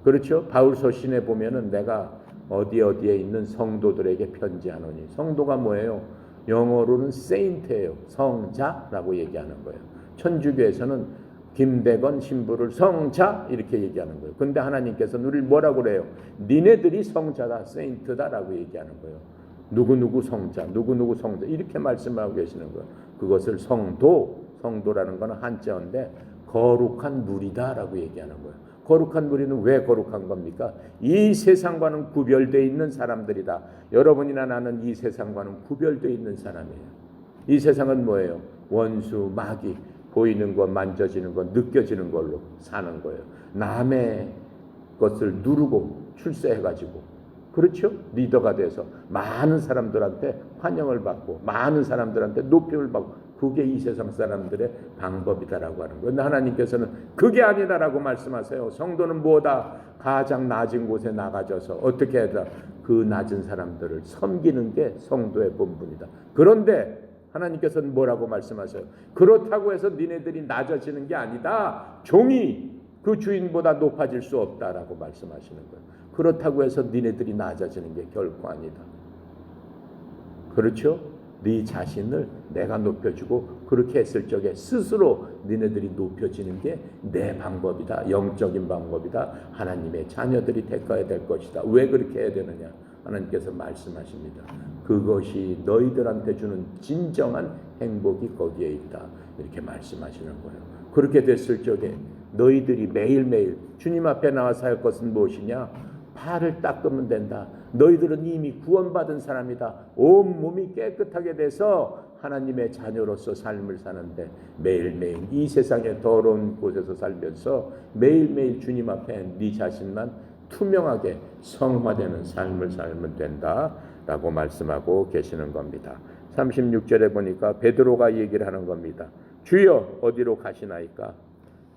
그렇죠? 바울 서신에 보면은 내가 어디에 있는 성도들에게 편지하노니. 성도가 뭐예요? 영어로는 saint예요. 성자라고 얘기하는 거예요. 천주교에서는 김대건 신부를 성자 이렇게 얘기하는 거예요. 근데 하나님께서는 우리를 뭐라고 그래요? 니네들이 성자다, saint다라고 얘기하는 거예요. 누구누구 성자, 누구누구 성자 이렇게 말씀하고 계시는 거예요. 그것을 성도라는 것은 한자어인데 거룩한 무리다라고 얘기하는 거예요. 거룩한 무리는 왜 거룩한 겁니까? 이 세상과는 구별되어 있는 사람들이다. 여러분이나 나는 이 세상과는 구별되어 있는 사람이에요. 이 세상은 뭐예요? 원수, 마귀, 보이는 것, 만져지는 것, 느껴지는 걸로 사는 거예요. 남의 것을 누르고 출세해가지고, 그렇죠? 리더가 돼서 많은 사람들한테 환영을 받고 많은 사람들한테 높임을 받고, 그게 이 세상 사람들의 방법이다라고 하는 거예요. 그런데 하나님께서는 그게 아니다라고 말씀하세요. 성도는 뭐다? 가장 낮은 곳에 나가져서 어떻게 해야 그 낮은 사람들을 섬기는 게 성도의 본분이다. 그런데 하나님께서는 뭐라고 말씀하세요? 그렇다고 해서 니네들이 낮아지는 게 아니다. 종이 그 주인보다 높아질 수 없다라고 말씀하시는 거예요. 그렇다고 해서 니네들이 낮아지는 게 결코 아니다. 그렇죠? 네 자신을 내가 높여주고 그렇게 했을 적에 스스로 니네들이 높여지는 게 내 방법이다. 영적인 방법이다. 하나님의 자녀들이 택해야 될 것이다. 왜 그렇게 해야 되느냐? 하나님께서 말씀하십니다. 그것이 너희들한테 주는 진정한 행복이 거기에 있다. 이렇게 말씀하시는 거예요. 그렇게 됐을 적에 너희들이 매일매일 주님 앞에 나와서 할 것은 무엇이냐? 발을 닦으면 된다. 너희들은 이미 구원받은 사람이다. 온 몸이 깨끗하게 돼서 하나님의 자녀로서 삶을 사는데 매일매일 이 세상의 더러운 곳에서 살면서 매일매일 주님 앞에 네 자신만 투명하게 성화되는 삶을 살면 된다라고 말씀하고 계시는 겁니다. 36절에 보니까 베드로가 얘기를 하는 겁니다. 주여 어디로 가시나이까?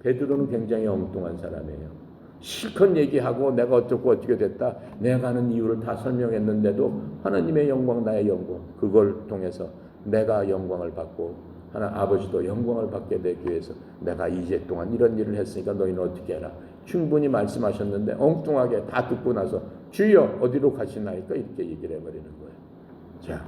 베드로는 굉장히 엉뚱한 사람이에요. 실컷 얘기하고 내가 어떻게 됐다. 내가 하는 이유를 다 설명했는데도 하나님의 영광, 나의 영광, 그걸 통해서 내가 영광을 받고 아버지도 영광을 받게 되기 위해서 내가 이제 동안 이런 일을 했으니까 너희는 어떻게 해라. 충분히 말씀하셨는데 엉뚱하게 다 듣고 나서 주여 어디로 가시나이까 이렇게 얘기를 해버리는 거예요. 자,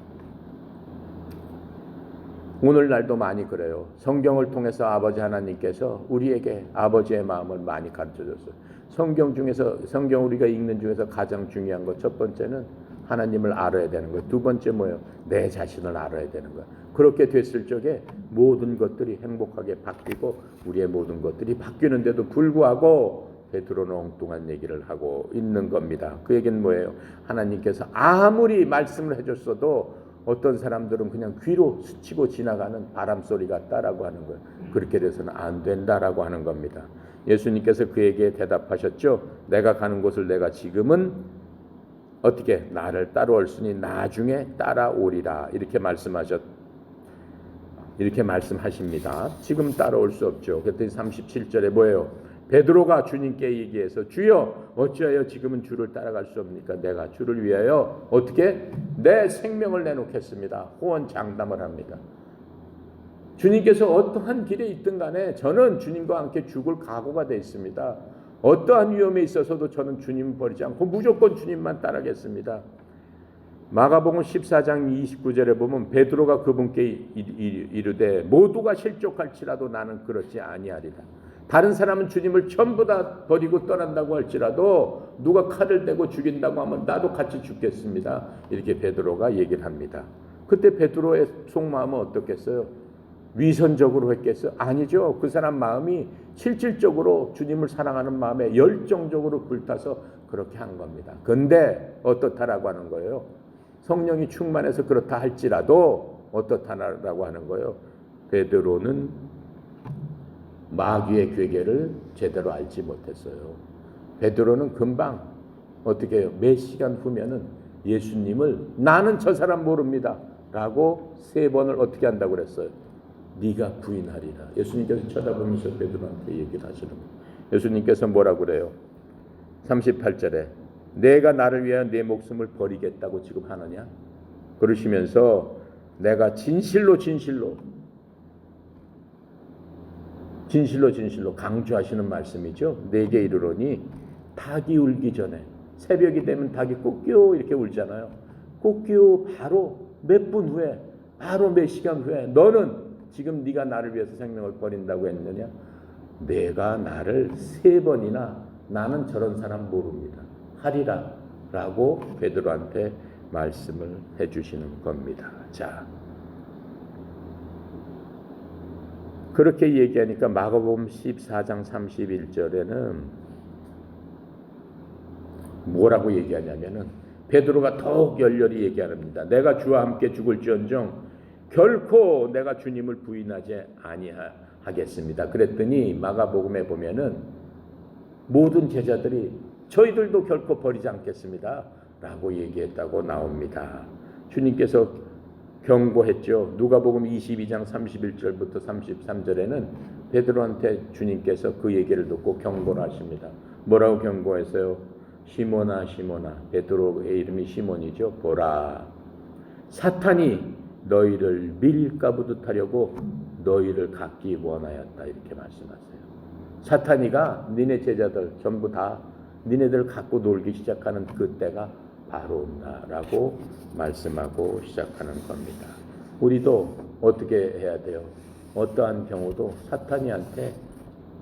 오늘날도 많이 그래요. 성경을 통해서 아버지 하나님께서 우리에게 아버지의 마음을 많이 가르쳐줬어요. 성경 우리가 읽는 중에서 가장 중요한 것 첫 번째는 하나님을 알아야 되는 거예요. 두 번째 뭐예요? 내 자신을 알아야 되는 거예요. 그렇게 됐을 적에 모든 것들이 행복하게 바뀌고 우리의 모든 것들이 바뀌는데도 불구하고 베드로는 엉뚱한 얘기를 하고 있는 겁니다. 그 얘기는 뭐예요? 하나님께서 아무리 말씀을 해줬어도 어떤 사람들은 그냥 귀로 스치고 지나가는 바람소리 같다라고 하는 거예요. 그렇게 돼서는 안 된다라고 하는 겁니다. 예수님께서 그에게 대답하셨죠. 내가 가는 곳을 내가 지금은 어떻게 나를 따라올으니 나중에 따라오리라 이렇게 말씀하십니다. 지금 따라올 수 없죠. 그랬더니 37절에 뭐예요? 베드로가 주님께 얘기해서 주여 어찌하여 지금은 주를 따라갈 수 없습니까? 내가 주를 위하여 어떻게 내 생명을 내놓겠습니다. 호언장담을 합니다. 주님께서 어떠한 길에 있든 간에 저는 주님과 함께 죽을 각오가 되어 있습니다. 어떠한 위험에 있어서도 저는 주님 버리지 않고 무조건 주님만 따르겠습니다. 마가복음 14장 29절에 보면 베드로가 그분께 이르되 모두가 실족할지라도 나는 그렇지 아니하리라. 다른 사람은 주님을 전부 다 버리고 떠난다고 할지라도 누가 칼을 대고 죽인다고 하면 나도 같이 죽겠습니다. 이렇게 베드로가 얘기를 합니다. 그때 베드로의 속마음은 어떻겠어요? 위선적으로 했겠어요? 아니죠. 그 사람 마음이 실질적으로 주님을 사랑하는 마음에 열정적으로 불타서 그렇게 한 겁니다. 근데 어떻다라고 하는 거예요? 성령이 충만해서 그렇다 할지라도 어떻다라고 하는 거예요? 베드로는 마귀의 괴계를 제대로 알지 못했어요. 베드로는 금방 어떻게 해요? 몇 시간 후면은 예수님을 나는 저 사람 모릅니다 라고 3번을 어떻게 한다고 그랬어요? 네가 부인하리라. 예수님께서 쳐다보면서 베드로한테 얘기를 하시는 거예요. 예수님께서 뭐라고 그래요? 38절에 내가 나를 위하여 내 목숨을 버리겠다고 지금 하느냐? 그러시면서 내가 진실로 강조하시는 말씀이죠. 내게 이르노니 닭이 울기 전에, 새벽이 되면 닭이 꾹끼우 이렇게 울잖아요. 꾹끼우 바로 몇 분 후에, 바로 몇 시간 후에 너는 지금 네가 나를 위해서 생명을 버린다고 했느냐? 내가 나를 3번이나 나는 저런 사람 모릅니다 하리라 라고 베드로한테 말씀을 해주시는 겁니다. 자, 그렇게 얘기하니까 마가복음 14장 31절에는 뭐라고 얘기하냐면은 베드로가 더욱 열렬히 얘기합니다. 내가 주와 함께 죽을지언정 결코 내가 주님을 부인하지 아니하겠습니다. 그랬더니 마가복음에 보면은 모든 제자들이 저희들도 결코 버리지 않겠습니다 라고 얘기했다고 나옵니다. 주님께서 경고했죠. 누가복음 22장 31절부터 33절에는 베드로한테 주님께서 그 얘기를 듣고 경고를 하십니다. 뭐라고 경고했어요? 시몬아 시몬아, 베드로의 이름이 시몬이죠. 보라, 사탄이 너희를 밀가부듯 하려고 너희를 갖기 원하였다 이렇게 말씀하세요. 사탄이가 니네 제자들 전부 다 니네들 갖고 놀기 시작하는 그때가 바로 온다라고 말씀하고 시작하는 겁니다. 우리도 어떻게 해야 돼요? 어떠한 경우도 사탄이한테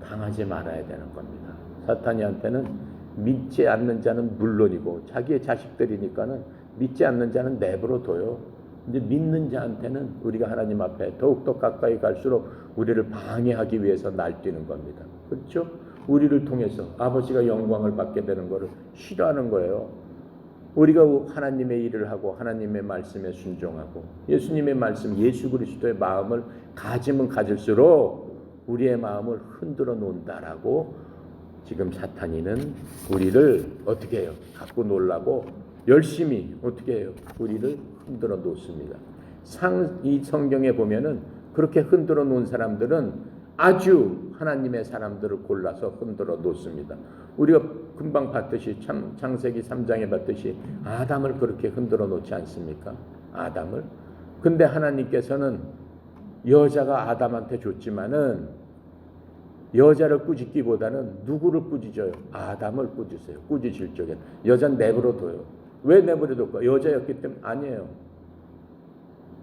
당하지 말아야 되는 겁니다. 사탄이한테는 믿지 않는 자는 물론이고 자기의 자식들이니까는 믿지 않는 자는 내버려둬요. 근데 믿는 자한테는 우리가 하나님 앞에 더욱더 가까이 갈수록 우리를 방해하기 위해서 날뛰는 겁니다. 그렇죠? 우리를 통해서 아버지가 영광을 받게 되는 것을 싫어하는 거예요. 우리가 하나님의 일을 하고 하나님의 말씀에 순종하고 예수님의 말씀, 예수 그리스도의 마음을 가지면 가질수록 우리의 마음을 흔들어 놓는다라고 지금 사탄이는 우리를 어떻게 해요? 갖고 놀라고 열심히 어떻게 해요? 우리를 흔들어 놓습니다. 이 성경에 보면은 그렇게 흔들어 놓은 사람들은 아주 하나님의 사람들을 골라서 흔들어 놓습니다. 우리가 금방 봤듯이 창세기 3장에 봤듯이 아담을 그렇게 흔들어 놓지 않습니까? 아담을. 근데 하나님께서는 여자가 아담한테 줬지만은 여자를 꾸짖기보다는 누구를 꾸짖어요? 아담을 꾸짖으세요. 꾸짖을 적에 여자는 내버려둬요. 왜 내버려둘까? 여자였기 때문에 아니에요.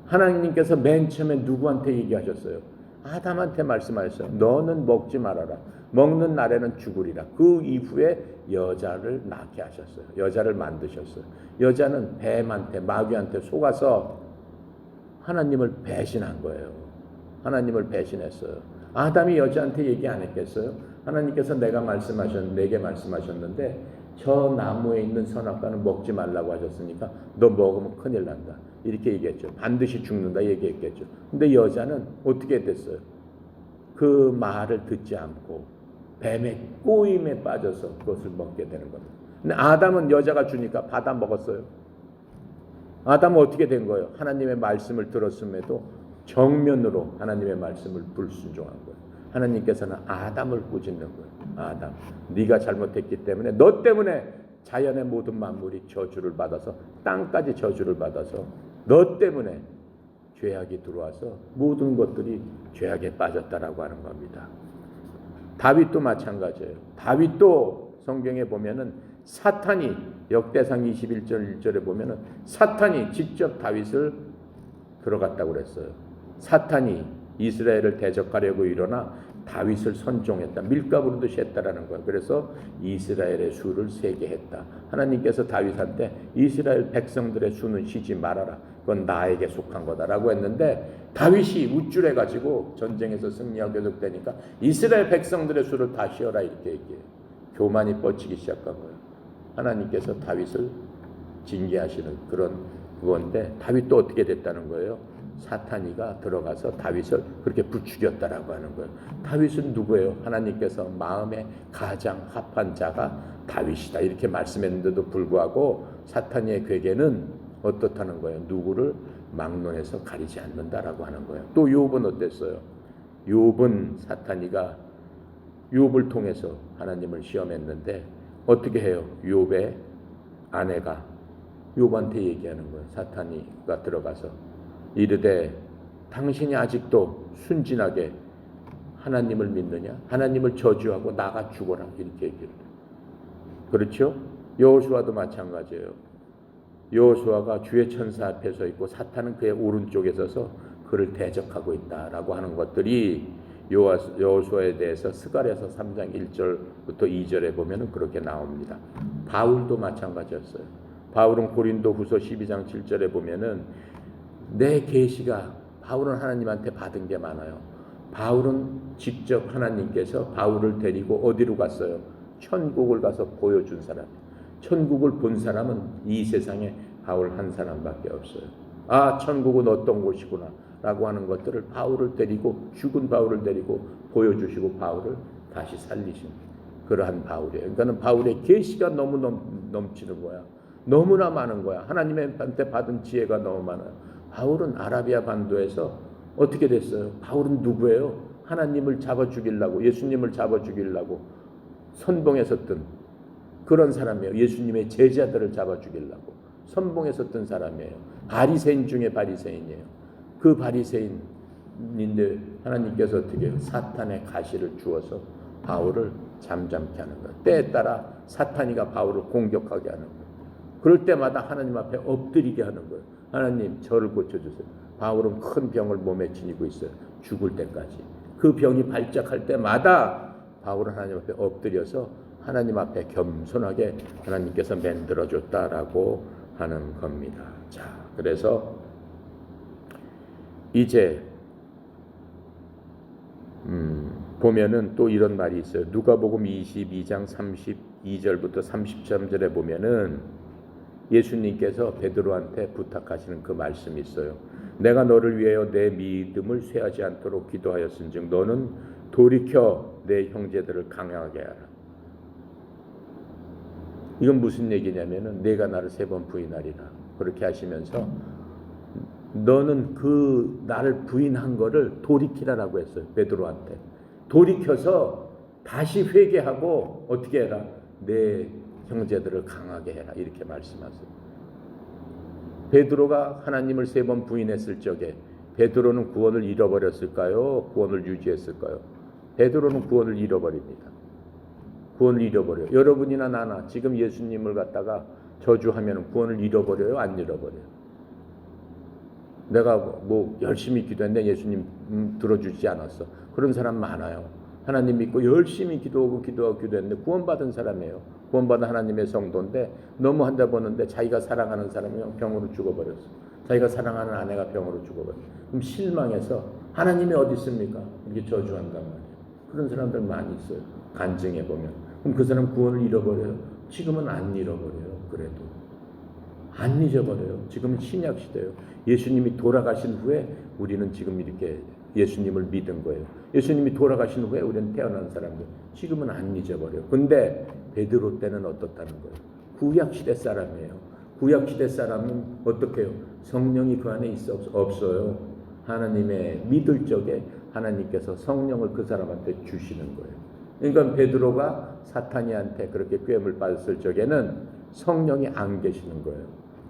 하나님께서 맨 처음에 누구한테 얘기하셨어요? 아담한테 말씀하셨어요. 너는 먹지 말아라. 먹는 날에는 죽으리라. 그 이후에 여자를 낳게 하셨어요. 여자를 만드셨어요. 여자는 뱀한테 마귀한테 속아서 하나님을 배신한 거예요. 하나님을 배신했어요. 아담이 여자한테 얘기 안 했겠어요? 하나님께서 내게 말씀하셨는데 저 나무에 있는 선악과는 먹지 말라고 하셨으니까 너 먹으면 큰일 난다. 이렇게 얘기했죠. 반드시 죽는다 얘기했겠죠. 근데 여자는 어떻게 됐어요? 그 말을 듣지 않고 뱀의 꼬임에 빠져서 그것을 먹게 되는 겁니다. 근데 아담은 여자가 주니까 받아 먹었어요. 아담은 어떻게 된 거예요? 하나님의 말씀을 들었음에도 정면으로 하나님의 말씀을 불순종한 거예요. 하나님께서는 아담을 꾸짖는 거예요. 아담, 네가 잘못했기 때문에 너 때문에 자연의 모든 만물이 저주를 받아서 땅까지 저주를 받아서 너 때문에 죄악이 들어와서 모든 것들이 죄악에 빠졌다라고 하는 겁니다. 다윗도 마찬가지예요. 다윗도 성경에 보면은 사탄이 역대상 21절 1절에 보면은 사탄이 직접 다윗을 들어갔다고 그랬어요. 사탄이 이스라엘을 대적하려고 일어나 다윗을 선종했다. 밀가부르도 셌다라는 거예요. 그래서 이스라엘의 수를 세게 했다. 하나님께서 다윗한테 이스라엘 백성들의 수는 쉬지 말아라. 그건 나에게 속한 거다라고 했는데 다윗이 우쭐해가지고 전쟁에서 승리하고 계속되니까 이스라엘 백성들의 수를 다 쉬어라 이렇게 얘기해요. 교만이 뻗치기 시작한 거예요. 하나님께서 다윗을 징계하시는 그런 그건데 다윗도 어떻게 됐다는 거예요? 사탄이가 들어가서 다윗을 그렇게 부추겼다라고 하는 거예요. 다윗은 누구예요? 하나님께서 마음에 가장 합한 자가 다윗이다 이렇게 말씀했는데도 불구하고 사탄의 괴계는 어떻다는 거예요? 누구를 막론해서 가리지 않는다라고 하는 거예요. 또 욥은 어땠어요? 욥은 사탄이가 욥을 통해서 하나님을 시험했는데 어떻게 해요? 욥의 아내가 욥한테 얘기하는 거예요. 사탄이가 들어가서 이르되 당신이 아직도 순진하게 하나님을 믿느냐? 하나님을 저주하고 나가 죽어라 이렇게 얘기를 해요. 그렇죠? 여호수아도 마찬가지예요. 여호수아가 주의 천사 앞에 서 있고 사탄은 그의 오른쪽에 서서 그를 대적하고 있다라고 하는 것들이 여호수아에 대해서 스가랴서 3장 1절부터 2절에 보면은 그렇게 나옵니다. 바울도 마찬가지였어요. 바울은 고린도후서 12장 7절에 보면은 내 계시가 바울은 하나님한테 받은 게 많아요. 바울은 직접 하나님께서 바울을 데리고 어디로 갔어요? 천국을 가서 보여준 사람. 천국을 본 사람은 이 세상에 바울 한 사람밖에 없어요. 아, 천국은 어떤 곳이구나 라고 하는 것들을 바울을 데리고 죽은 바울을 데리고 보여주시고 바울을 다시 살리신 그러한 바울이에요. 그러니까 바울의 계시가 너무 넘치는 거야. 너무나 많은 거야. 하나님한테 받은 지혜가 너무 많아요. 바울은 아라비아 반도에서 어떻게 됐어요? 바울은 누구예요? 하나님을 잡아 죽이려고 예수님을 잡아 죽이려고 선봉에 섰던 그런 사람이에요. 예수님의 제자들을 잡아 죽이려고 선봉에 섰던 사람이에요. 바리새인 중에 바리새인이에요. 그 바리새인인데 하나님께서 어떻게 해요? 사탄의 가시를 주어서 바울을 잠잠케 하는 거예요. 때에 따라 사탄이가 바울을 공격하게 하는 거예요. 그럴 때마다 하나님 앞에 엎드리게 하는 거예요. 하나님 저를 고쳐주세요. 바울은 큰 병을 몸에 지니고 있어요. 죽을 때까지. 그 병이 발작할 때마다 바울은 하나님 앞에 엎드려서 하나님 앞에 겸손하게 하나님께서 만들어줬다라고 하는 겁니다. 자, 그래서 이제 보면은 또 이런 말이 있어요. 누가복음 22장 32절부터 33절에 보면은 예수님께서 베드로한테 부탁하시는 그 말씀이 있어요. 내가 너를 위하여 내 믿음을 쇠하지 않도록 기도하였은즉 너는 돌이켜 내 형제들을 강하게 하라. 이건 무슨 얘기냐면은 내가 나를 3번 부인하리라. 그렇게 하시면서 너는 그 나를 부인한 거를 돌이키라라고 했어요. 베드로한테. 돌이켜서 다시 회개하고 어떻게 해라? 내 형제들을 강하게 해라. 이렇게 말씀하세요. 베드로가 하나님을 3번 부인했을 적에 베드로는 구원을 잃어버렸을까요? 구원을 유지했을까요? 베드로는 구원을 잃어버립니다. 구원을 잃어버려요. 여러분이나 나나 지금 예수님을 갖다가 저주하면 구원을 잃어버려요? 안 잃어버려요? 내가 뭐 열심히 기도했는데 예수님 들어주지 않았어. 그런 사람 많아요. 하나님 믿고 열심히 기도했는데 구원받은 사람이에요. 구원받은 하나님의 성도인데 너무 한다 보는데 자기가 사랑하는 사람이 병으로 죽어버렸어. 자기가 사랑하는 아내가 병으로 죽어버렸어. 그럼 실망해서 하나님이 어디 있습니까? 이렇게 저주한단 말이에요. 그런 사람들 많이 있어요. 간증해 보면. 그럼 그 사람 구원을 잃어버려요? 지금은 안 잃어버려요. 그래도 안 잊어버려요. 지금은 신약 시대예요. 예수님이 돌아가신 후에 우리는 지금 이렇게 예수님을 믿은 거예요. 예수님이 돌아가신 후에 우리는 태어난 사람들 지금은 안 잊어버려요. 근데 베드로 때는 어떻다는 거예요? 구약시대 사람이에요. 구약시대 사람은 어떻게 해요? 성령이 그 안에 있어 없어요. 하나님의 믿을 적에 하나님께서 성령을 그 사람한테 주시는 거예요. 그러니까 베드로가 사탄이한테 그렇게 꾀임을 받았을 적에는 성령이 안 계시는 거예요.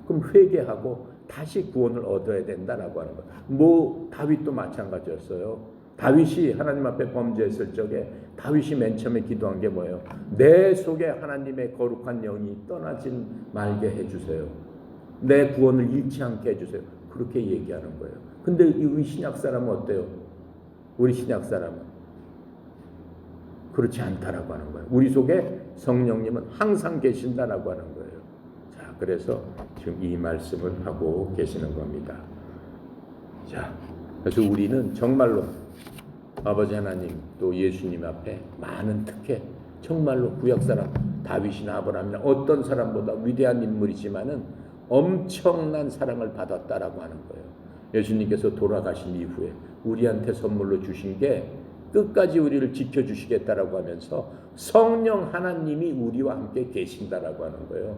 그럼 회개하고 다시 구원을 얻어야 된다라고 하는 거예요. 뭐 다윗도 마찬가지였어요. 다윗이 하나님 앞에 범죄했을 적에 다윗이 맨 처음에 기도한 게 뭐예요? 내 속에 하나님의 거룩한 영이 떠나지 말게 해주세요. 내 구원을 잃지 않게 해주세요. 그렇게 얘기하는 거예요. 근데 우리 신약 사람은 어때요? 우리 신약 사람은 그렇지 않다라고 하는 거예요. 우리 속에 성령님은 항상 계신다라고 하는 거예요. 자, 그래서 지금 이 말씀을 하고 계시는 겁니다. 자, 그래서 우리는 정말로 아버지 하나님 또 예수님 앞에 많은 특혜, 정말로 구약 사람 다윗이나 아브라함이나 어떤 사람보다 위대한 인물이지만은 엄청난 사랑을 받았다라고 하는 거예요. 예수님께서 돌아가신 이후에 우리한테 선물로 주신 게 끝까지 우리를 지켜주시겠다라고 하면서 성령 하나님이 우리와 함께 계신다라고 하는 거예요.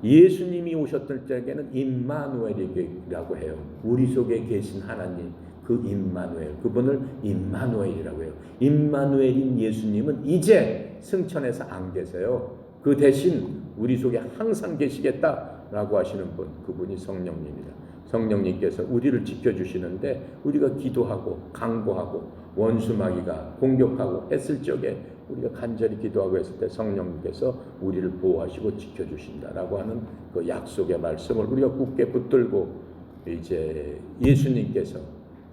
예수님이 오셨을 때에는 임마누엘이라고 해요. 우리 속에 계신 하나님, 그 임마누엘, 그분을 임마누엘이라고 해요. 임마누엘인 예수님은 이제 승천해서 안 계세요. 그 대신 우리 속에 항상 계시겠다라고 하시는 분, 그분이 성령님입니다. 성령님께서 우리를 지켜주시는데 우리가 기도하고 강구하고 원수마귀가 공격하고 했을 적에 우리가 간절히 기도하고 했을 때 성령님께서 우리를 보호하시고 지켜주신다라고 하는 그 약속의 말씀을 우리가 굳게 붙들고 이제 예수님께서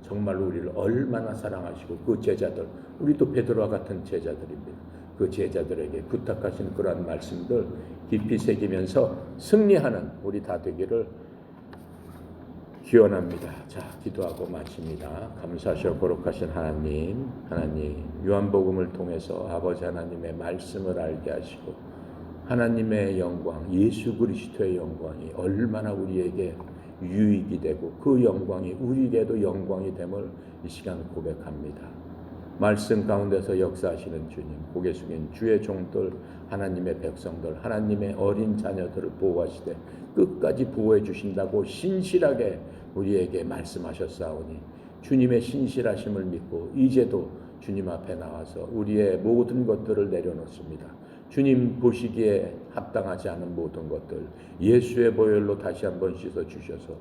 정말로 우리를 얼마나 사랑하시고 그 제자들, 우리도 베드로와 같은 제자들입니다. 그 제자들에게 부탁하신 그러한 말씀들 깊이 새기면서 승리하는 우리 다 되기를 기원합니다. 자, 기도하고 마칩니다. 감사하시고 거룩하신 하나님, 요한복음을 통해서 아버지 하나님의 말씀을 알게 하시고 하나님의 영광, 예수 그리스도의 영광이 얼마나 우리에게 유익이 되고 그 영광이 우리에게도 영광이 됨을 이 시간 고백합니다. 말씀 가운데서 역사하시는 주님, 고개 숙인 주의 종들, 하나님의 백성들, 하나님의 어린 자녀들을 보호하시되 끝까지 보호해 주신다고 신실하게 우리에게 말씀하셨사오니 주님의 신실하심을 믿고 이제도 주님 앞에 나와서 우리의 모든 것들을 내려놓습니다. 주님 보시기에 합당하지 않은 모든 것들 예수의 보혈로 다시 한번 씻어 주셔서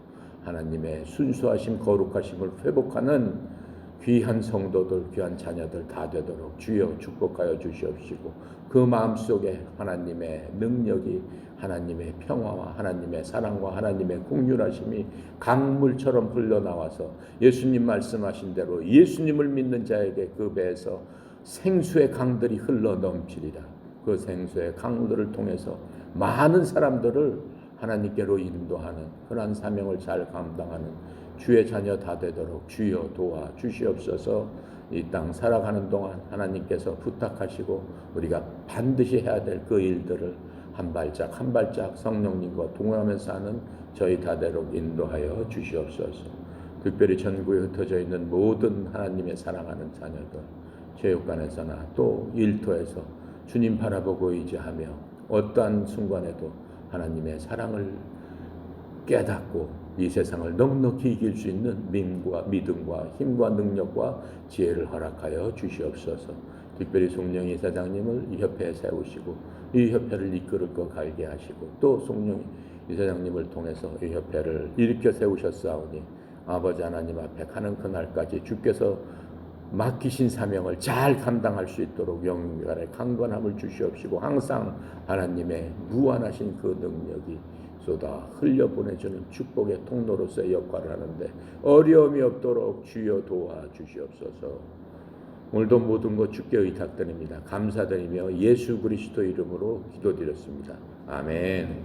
하나님의 순수하심 거룩하심을 회복하는 귀한 성도들, 귀한 자녀들 다 되도록 주여 축복하여 주시옵시고 그 마음속에 하나님의 능력이, 하나님의 평화와 하나님의 사랑과 하나님의 긍휼하심이 강물처럼 흘러나와서 예수님 말씀하신 대로 예수님을 믿는 자에게 그 배에서 생수의 강들이 흘러 넘치리라. 그 생수의 강들을 통해서 많은 사람들을 하나님께로 인도하는 그러한 사명을 잘 감당하는 주의 자녀 다 되도록 주여 도와 주시옵소서. 이 땅 살아가는 동안 하나님께서 부탁하시고 우리가 반드시 해야 될 그 일들을 한 발짝 한 발짝 성령님과 동행하면서 하는 저희 다되도록 인도하여 주시옵소서. 특별히 전국에 흩어져 있는 모든 하나님의 사랑하는 자녀들, 체육관에서나 또 일터에서 주님 바라보고 의지하며 어떠한 순간에도 하나님의 사랑을 깨닫고 이 세상을 넉넉히 이길 수 있는 믿음과 힘과 능력과 지혜를 허락하여 주시옵소서. 특별히 송영희 이사장님을 이 협회에 세우시고 이 협회를 이끌고 갈게 하시고 또 송영희 이사장님을 통해서 이 협회를 일으켜 세우셨사오니 아버지 하나님 앞에 가는 그날까지 주께서 맡기신 사명을 잘 감당할 수 있도록 영광의 강건함을 주시옵시고 항상 하나님의 무한하신 그 능력이 쏟아 흘려보내주는 축복의 통로로서의 역할을 하는데 어려움이 없도록 주여 도와주시옵소서. 오늘도 모든 것 주께 의탁드립니다. 감사드리며 예수 그리스도 이름으로 기도드렸습니다. 아멘.